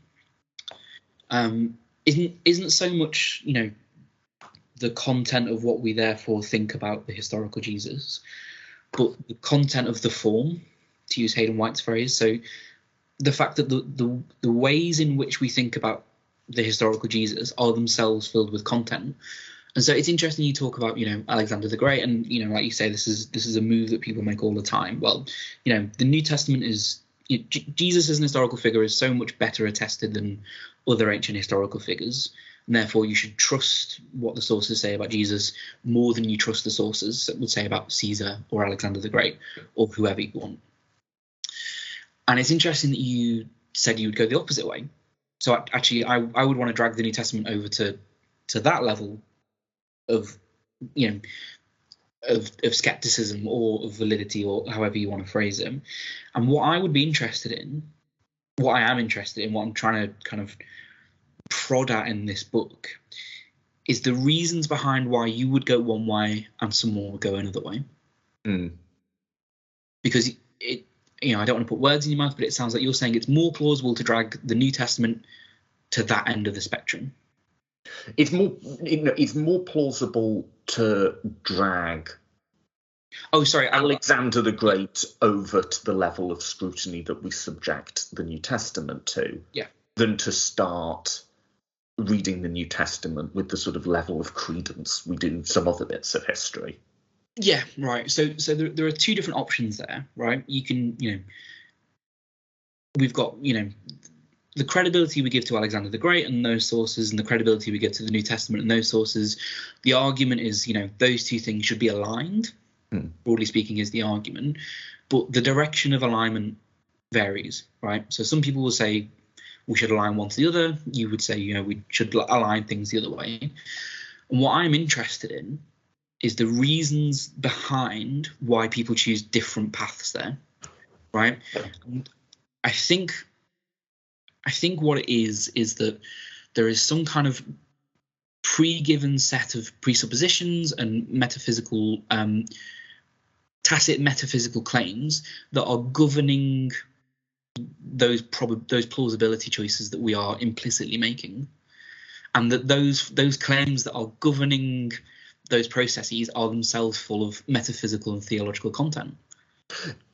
isn't so much, the content of what we therefore think about the historical Jesus, but the content of the form, to use Hayden White's phrase. So the fact that the ways in which we think about the historical Jesus are themselves filled with content. And so it's interesting you talk about, Alexander the Great, and, like you say, this is a move that people make all the time. Well, the New Testament is, Jesus as an historical figure is so much better attested than other ancient historical figures. And therefore, you should trust what the sources say about Jesus more than you trust the sources that would say about Caesar or Alexander the Great or whoever you want. And it's interesting that you said you would go the opposite way. So actually, I would want to drag the New Testament over to that level of skepticism or of validity, or however you want to phrase it. And what I am interested in, what I'm trying to kind of prod at in this book, is the reasons behind why you would go one way and someone would go another way. Because I don't want to put words in your mouth, but it sounds like you're saying it's more plausible to drag the New Testament to that end of the spectrum. It's more plausible to drag Alexander the Great over to the level of scrutiny that we subject the New Testament to, than to start reading the New Testament with the sort of level of credence we do some other bits of history. Yeah, right. So there are two different options there, right? You can, we've got, the credibility we give to Alexander the Great and those sources, and the credibility we give to the New Testament and those sources. The argument is, those two things should be aligned, broadly speaking, is the argument. But the direction of alignment varies, right? So some people will say we should align one to the other. You would say, we should align things the other way. And what I'm interested in is the reasons behind why people choose different paths there, right? And I think what it is that there is some kind of pre-given set of presuppositions and metaphysical, tacit metaphysical claims that are governing those plausibility choices that we are implicitly making, and that those claims that are governing those processes are themselves full of metaphysical and theological content.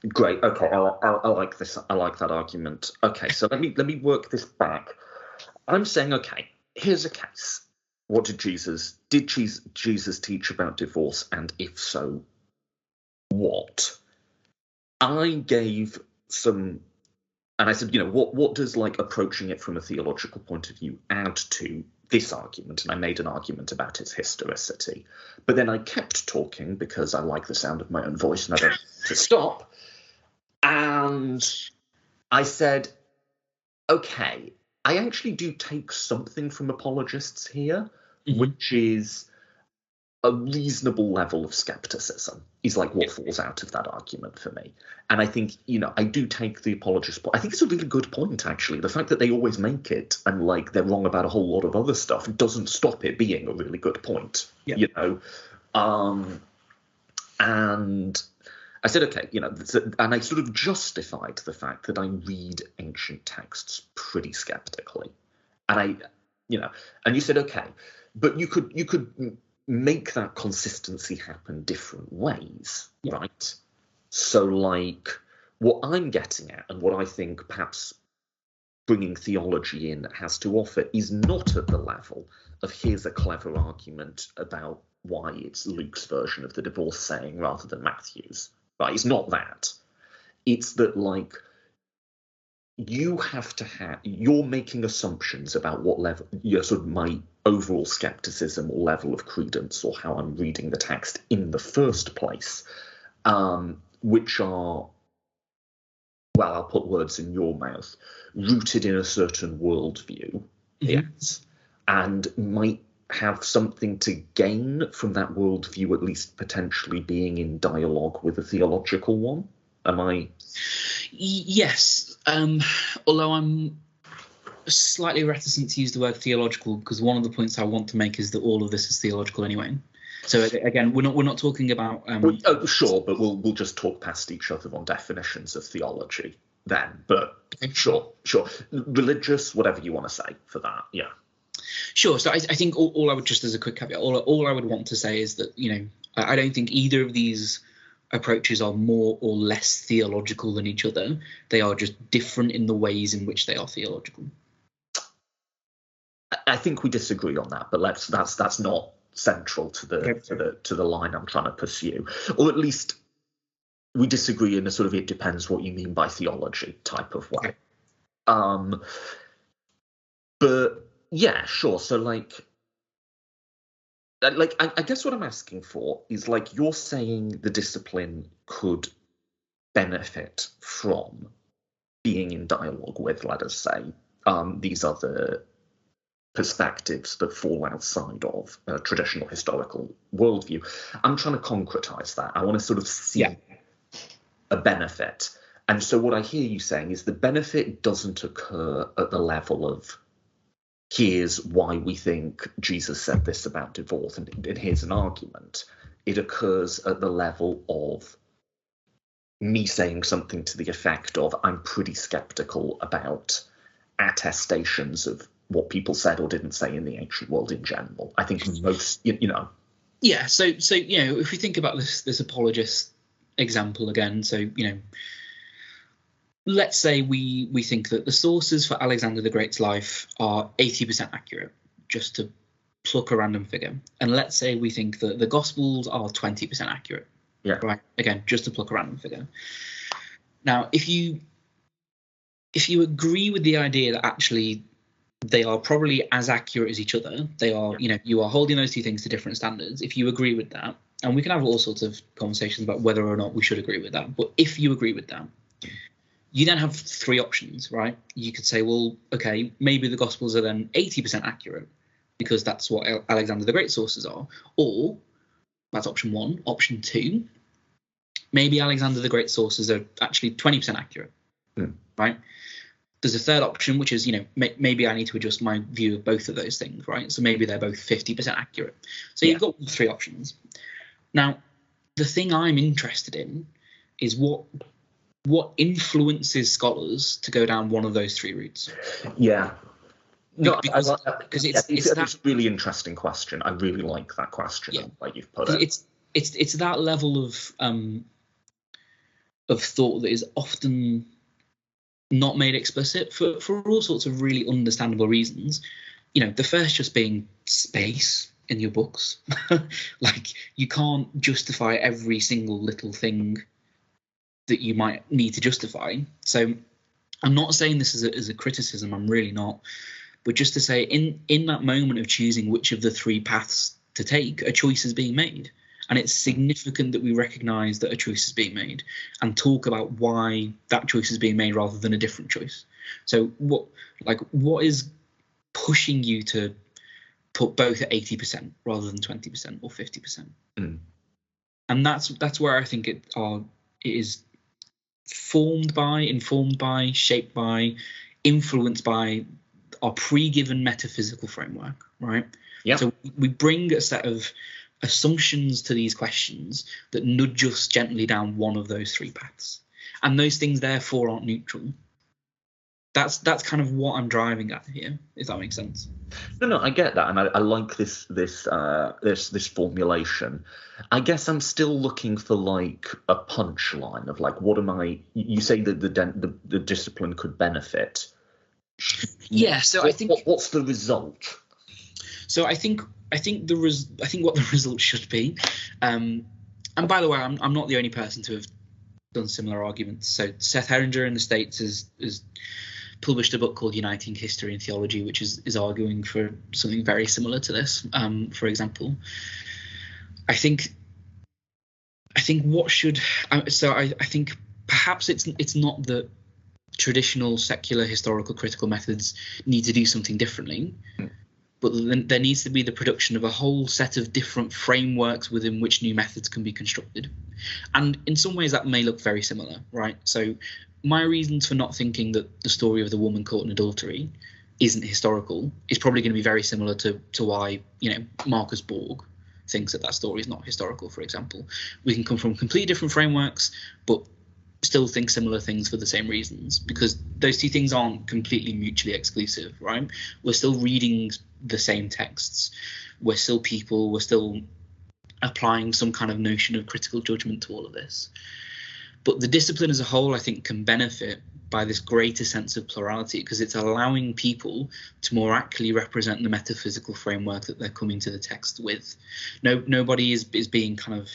Great. Okay, I like this. I like that argument. Okay, so let me work this back. I'm saying, okay, here's a case. What did Jesus teach about divorce, and if so, what? I gave some, and I said, what does approaching it from a theological point of view add to this argument, and I made an argument about its historicity. But then I kept talking because I like the sound of my own voice and I don't want to stop. And I said, okay, I actually do take something from apologists here, which is a reasonable level of skepticism is like what falls out of that argument for me. And I think, I do take the apologist point. I think it's a really good point, actually. The fact that they always make it and like they're wrong about a whole lot of other stuff doesn't stop it being a really good point, and I said, okay, and I sort of justified the fact that I read ancient texts pretty skeptically. And and you said, okay, but you could make that consistency happen different ways, right? So like what I'm getting at and what I think perhaps bringing theology in has to offer is not at the level of here's a clever argument about why it's Luke's version of the divorce saying rather than Matthew's, right? It's not that. It's that like you have to you're making assumptions about what level, sort of my overall skepticism or level of credence or how I'm reading the text in the first place, which are, well, I'll put words in your mouth, rooted in a certain worldview, yes, and might have something to gain from that worldview, at least potentially being in dialogue with a theological one. Am I? Yes, although I'm slightly reticent to use the word theological because one of the points I want to make is that all of this is theological anyway. So again, we're not talking about. Sure, but we'll just talk past each other on definitions of theology then. But sure, religious, whatever you want to say for that, yeah. Sure. So I think all I would, just as a quick caveat, all I would want to say is that I don't think either of these approaches are more or less theological than each other. They are just different in the ways in which they are theological. I think we disagree on that, but that's not central to the line I'm trying to pursue, or at least we disagree in a sort of it depends what you mean by theology type of way. But yeah, sure. So like I guess what I'm asking for is like you're saying the discipline could benefit from being in dialogue with, let us say, these other perspectives that fall outside of a traditional historical worldview. I'm trying to concretize that. I want to sort of see a benefit. And so what I hear you saying is the benefit doesn't occur at the level of here's why we think Jesus said this about divorce and here's an argument. It occurs at the level of me saying something to the effect of I'm pretty skeptical about attestations of what people said or didn't say in the ancient world in general. I think most, Yeah. So if we think about this apologist example again, so let's say we think that the sources for Alexander the Great's life are 80% accurate, just to pluck a random figure, and let's say we think that the Gospels are 20% accurate. Yeah. Right. Again, just to pluck a random figure. Now, if you agree with the idea that actually they are probably as accurate as each other, they are, you are holding those two things to different standards. If you agree with that, and we can have all sorts of conversations about whether or not we should agree with that, but if you agree with that, you then have three options, right? You could say, well, okay, maybe the Gospels are then 80% accurate because that's what Alexander the Great sources are. Or that's option one. Option two, maybe Alexander the Great sources are actually 20% accurate, right? There's a third option, which is, maybe I need to adjust my view of both of those things, right? So maybe they're both 50% accurate. So you've got three options. Now, the thing I'm interested in is what influences scholars to go down one of those three routes. Yeah. No, because it's a really interesting question. I really like that question. Yeah. Like you've put it. It's that level of thought that is often not made explicit for all sorts of really understandable reasons. The first just being space in your books. Like you can't justify every single little thing that you might need to justify. So I'm not saying this as a criticism. I'm really not. but just to say in that moment of choosing which of the three paths to take, a choice is being made. And it's significant that we recognise that a choice is being made and talk about why that choice is being made rather than a different choice. So what is pushing you to put both at 80% rather than 20% or 50%? Mm. And that's where I think it is formed by, informed by, shaped by, influenced by our pre-given metaphysical framework, right? Yeah. So we bring a set of assumptions to these questions that nudge us gently down one of those three paths, and those things therefore aren't neutral. That's kind of what I'm driving at here, if that makes sense. No, I get that, and I like this formulation. I guess I'm still looking for like a punchline of like, what am I? You say that the discipline could benefit. Yeah. So I think what's the result? So I think what the result should be, and by the way, I'm not the only person to have done similar arguments. So Seth Heringer in the States has published a book called Uniting History and Theology, which is arguing for something very similar to this. For example, I think what should so I think perhaps it's not that traditional secular historical critical methods need to do something differently. But then there needs to be the production of a whole set of different frameworks within which new methods can be constructed. And in some ways that may look very similar, right? So my reasons for not thinking that the story of the woman caught in adultery isn't historical is probably going to be very similar to why, Marcus Borg thinks that story is not historical, for example. We can come from completely different frameworks, but still think similar things for the same reasons, because those two things aren't completely mutually exclusive, right? We're still reading the same texts. We're still people. We're still applying some kind of notion of critical judgment to all of this. But the discipline as a whole, I think, can benefit by this greater sense of plurality, because it's allowing people to more accurately represent the metaphysical framework that they're coming to the text with. Nobody is being kind of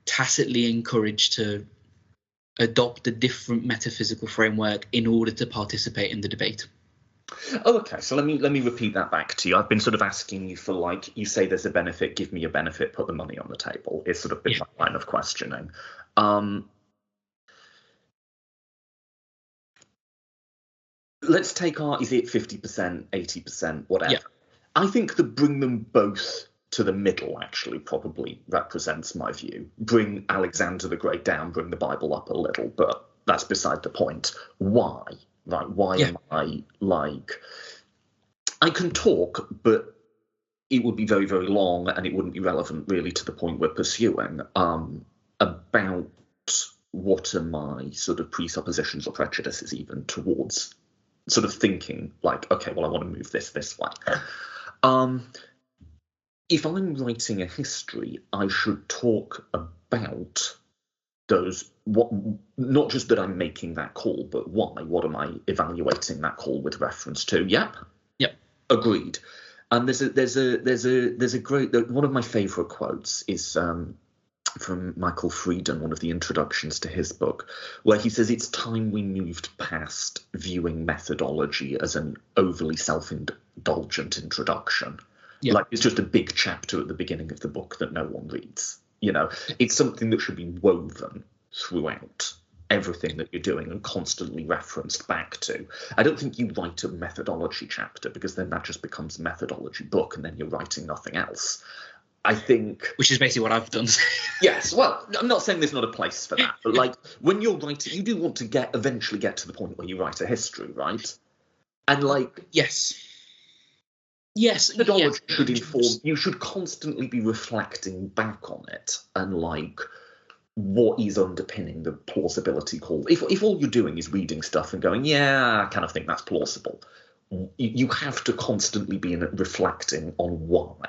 tacitly encouraged to adopt a different metaphysical framework in order to participate in the debate. Oh, okay. So let me repeat that back to you. I've been sort of asking you for, like, you say there's a benefit, give me a benefit, put the money on the table. It's sort of been my line of questioning. Let's take is it 50%, 80%, whatever. Yeah. I think that bring them both to the middle actually probably represents my view. Bring Alexander the Great down, bring the Bible up a little, but that's beside the point. Why? Right? Why am I like... I can talk, but it would be very, very long and it wouldn't be relevant really to the point we're pursuing, about what are my sort of presuppositions or prejudices even towards sort of thinking like, okay, well, I want to move this way. If I'm writing a history, I should talk about those, not just that I'm making that call, but why. What am I evaluating that call with reference to? Yep. Agreed. And there's a great, one of my favourite quotes is from Michael Frieden, one of the introductions to his book, where he says it's time we moved past viewing methodology as an overly self-indulgent introduction. Yeah. Like it's just a big chapter at the beginning of the book that no one reads. It's something that should be woven throughout everything that you're doing and constantly referenced back to. I don't think you write a methodology chapter, because then that just becomes a methodology book and then you're writing nothing else. I think... Which is basically what I've done. Yes, well, I'm not saying there's not a place for that, but like when you're writing, you do want to eventually get to the point where you write a history, right? And like... Yes, methodology should inform. You should constantly be reflecting back on it and like what is underpinning the plausibility call. If all you're doing is reading stuff and going, yeah, I kind of think that's plausible, you have to constantly be reflecting on why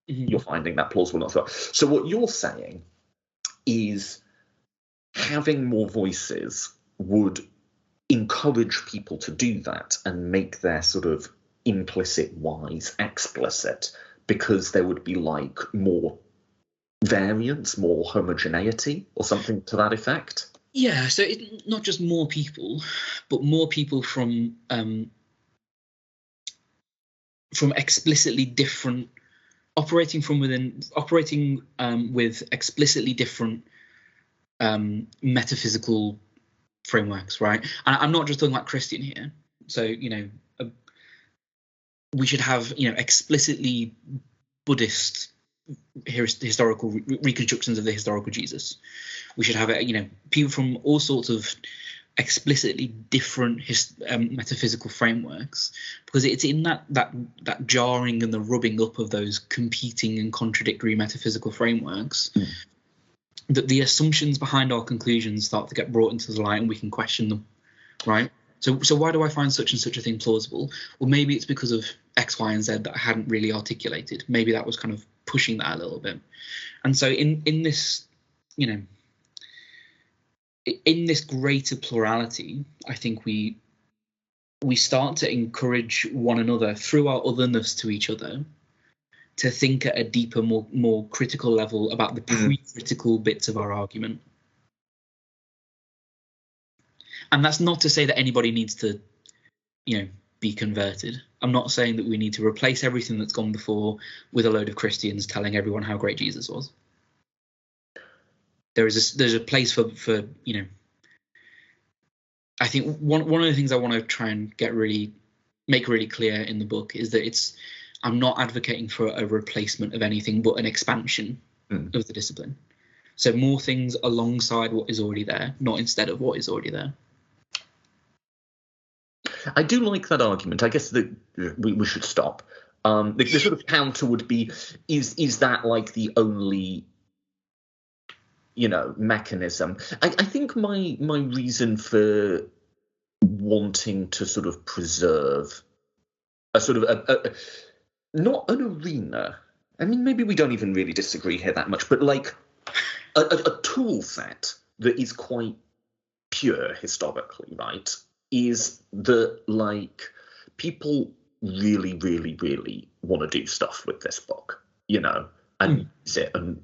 you're finding that plausible. Not so. What you're saying is having more voices would encourage people to do that and make their sort of implicit whys explicit, because there would be like more variance, more homogeneity or something to that effect. Yeah, so not just more people, but more people from explicitly different, operating with explicitly different metaphysical frameworks, right? And I'm not just talking about Christian here. So, we should have, explicitly Buddhist historical reconstructions of the historical Jesus. We should have, people from all sorts of explicitly different metaphysical frameworks, because it's in that jarring and the rubbing up of those competing and contradictory metaphysical frameworks that the assumptions behind our conclusions start to get brought into the light, and we can question them, right? So why do I find such and such a thing plausible? Well, maybe it's because of X, Y, and Z that I hadn't really articulated. Maybe that was kind of pushing that a little bit. And so in this, in this greater plurality, I think we start to encourage one another through our otherness to each other to think at a deeper, more critical level about the pre-critical bits of our argument. And that's not to say that anybody needs to, be converted. I'm not saying that we need to replace everything that's gone before with a load of Christians telling everyone how great Jesus was. There's a place for I think one of the things I want to try and make really clear in the book is that I'm not advocating for a replacement of anything but an expansion of the discipline. So more things alongside what is already there, not instead of what is already there. I do like that argument. I guess that we should stop. The sort of counter would be, is that like the only, mechanism? I think my reason for wanting to sort of preserve a sort of not an arena. I mean, maybe we don't even really disagree here that much, but like a tool set that is quite pure historically, right? Is that like people really, really, really want to do stuff with this book, and use it and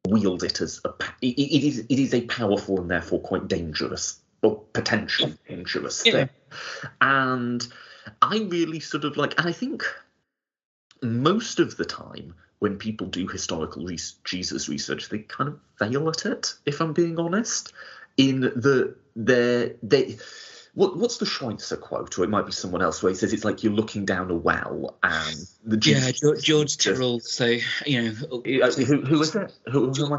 wield it as it is a powerful and therefore quite dangerous or potentially dangerous thing. And I really sort of and I think most of the time when people do historical Jesus research, they kind of fail at it, if I'm being honest, in they what's the Schweitzer quote, or it might be someone else, where he says it's like you're looking down a well and the George Tyrrell. So who is it?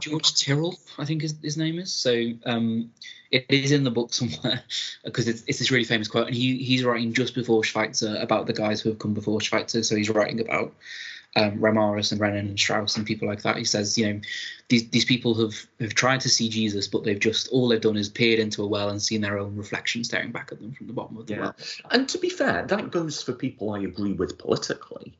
George Tyrrell, I think his name is. So it is in the book somewhere, because it's this really famous quote, and he's writing just before Schweitzer about the guys who have come before Schweitzer. So he's writing about Reimarus and Renan and Strauss and people like that. He says, these people have tried to see Jesus, but all they've done is peered into a well and seen their own reflection staring back at them from the bottom of the well. And to be fair, that goes for people I agree with politically.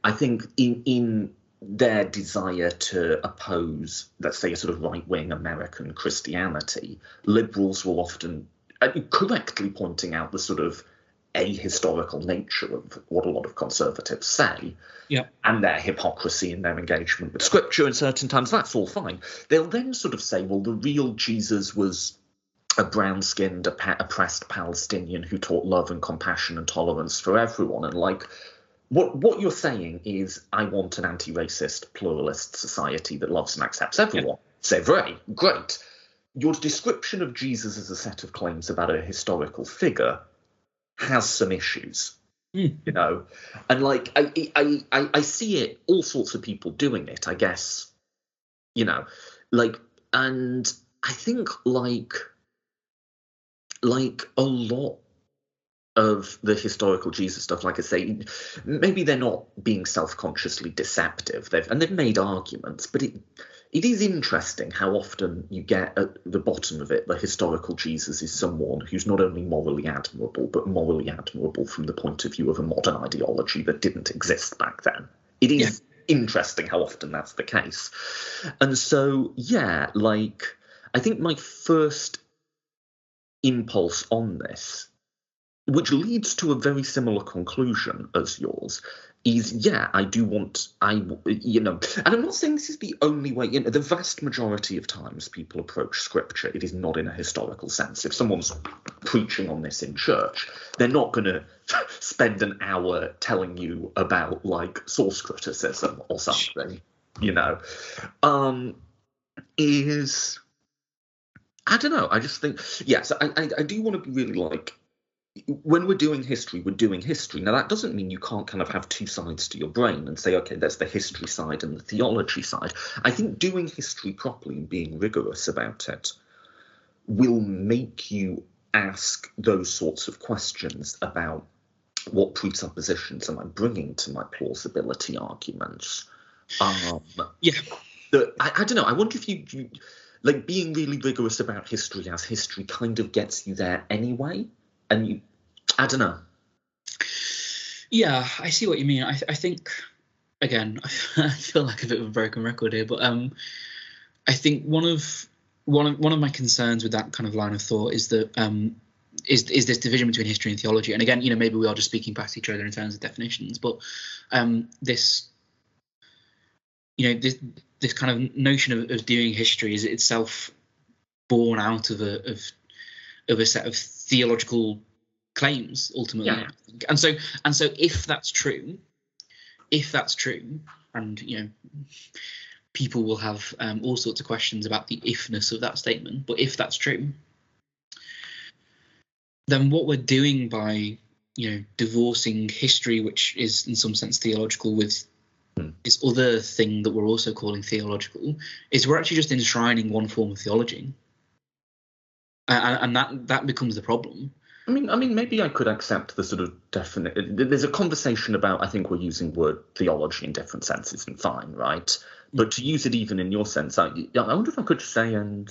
I think in their desire to oppose, let's say, a sort of right-wing American Christianity, liberals will often, correctly pointing out the sort of ahistorical nature of what a lot of conservatives say, and their hypocrisy in their engagement with scripture in certain times. That's all fine. They'll then sort of say, well, the real Jesus was a brown-skinned, oppressed Palestinian who taught love and compassion and tolerance for everyone. And what you're saying is, I want an anti-racist, pluralist society that loves and accepts everyone. Say, great. Your description of Jesus as a set of claims about a historical figure has some issues, and I see it, all sorts of people doing it, I guess, and I think like a lot of the historical Jesus stuff, like I say, maybe they're not being self-consciously deceptive. They've made arguments, but it is interesting how often you get at the bottom of it, the historical Jesus is someone who's not only morally admirable, but morally admirable from the point of view of a modern ideology that didn't exist back then. It is interesting how often that's the case. And so, I think my first impulse on this which leads to a very similar conclusion as yours, is, yeah, I do want, and I'm not saying this is the only way, the vast majority of times people approach scripture, it is not in a historical sense. If someone's preaching on this in church, they're not going to spend an hour telling you about, like, source criticism or something, I don't know, I just think, yes, I do want to be really, like, when we're doing history, we're doing history. Now, that doesn't mean you can't kind of have two sides to your brain and say, okay, there's the history side and the theology side. I think doing history properly and being rigorous about it will make you ask those sorts of questions about what presuppositions am I bringing to my plausibility arguments. Yeah. I don't know. I wonder if you like, being really rigorous about history as history kind of gets you there anyway. And I don't know. Yeah, I see what you mean. I think, again, I feel like a bit of a broken record here, but I think one of my concerns with that kind of line of thought is that is this division between history and theology. And again, maybe we are just speaking past each other in terms of definitions, but this kind of notion of doing history is itself born out of a set of theological claims, ultimately. Yeah. And so if that's true, and people will have all sorts of questions about the ifness of that statement, but if that's true, then what we're doing by divorcing history, which is in some sense theological, with this other thing that we're also calling theological, is we're actually just enshrining one form of theology. And that becomes the problem. I mean, maybe I could accept the sort of definite. There's a conversation about, I think we're using word theology in different senses, and fine, right? But to use it even in your sense, I wonder if I could say, and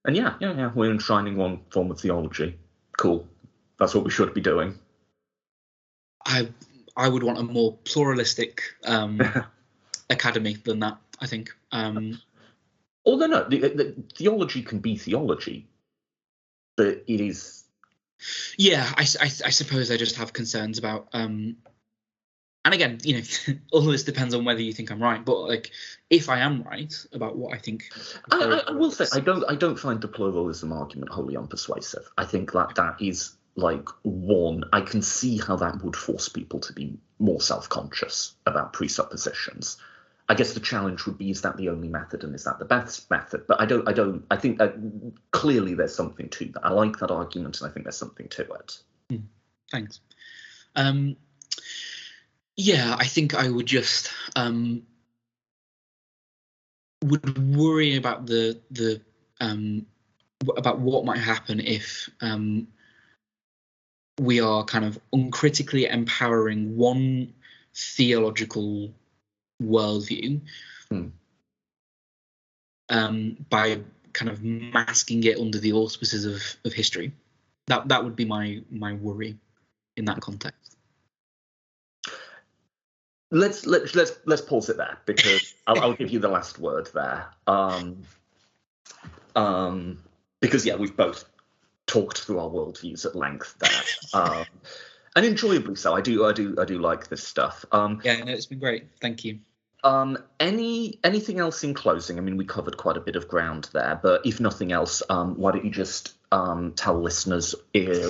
yeah, we're enshrining one form of theology. Cool, that's what we should be doing. I would want a more pluralistic academy than that, I think. Although no, the theology can be theology. But it is. Yeah, I suppose I just have concerns about. And again, all of this depends on whether you think I'm right. But like, if I am right about what I think, I will say I don't find the pluralism argument wholly unpersuasive. I think that is like one. I can see how that would force people to be more self-conscious about presuppositions. I guess the challenge would be, is that the only method and is that the best method? But I think clearly there's something to that. I like that argument and I think there's something to it. Thanks. Yeah, I think I would just would worry about the about what might happen if we are kind of uncritically empowering one theological worldview by kind of masking it under the auspices of history. That would be my worry in that context. Let's pause it there, because I'll give you the last word there. Because yeah, we've both talked through our worldviews at length there, and enjoyably so. I do like this stuff. Yeah, no, it's been great. Thank you. Anything else in closing? I mean, we covered quite a bit of ground there, but if nothing else, why don't you just tell listeners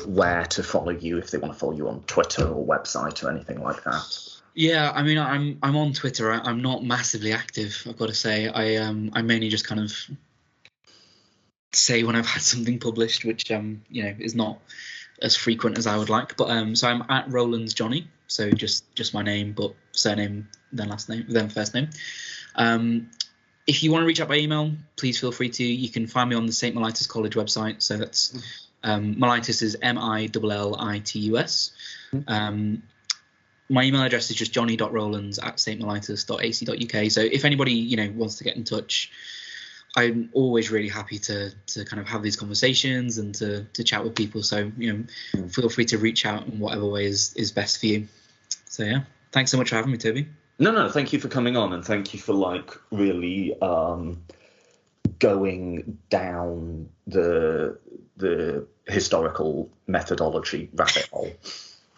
where to follow you if they want to follow you on Twitter or website or anything like that? Yeah, I mean, I'm on Twitter. I'm not massively active, I've got to say. I mainly just kind of say when I've had something published, which is not as frequent as I would like. But so I'm at Rowlands Johnny. So just my name, but surname, then last name, then first name. If you want to reach out by email, please feel free to. You can find me on the St. Mellitus College website. So that's Mellitus is Millitus. My email address is just johnny.rowlands@stmellitus.ac.uk. So if anybody wants to get in touch, I'm always really happy to kind of have these conversations and to chat with people. So feel free to reach out in whatever way is best for you. So yeah, thanks so much for having me, Toby. No, thank you for coming on, and thank you for really going down the historical methodology rabbit hole.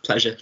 Pleasure.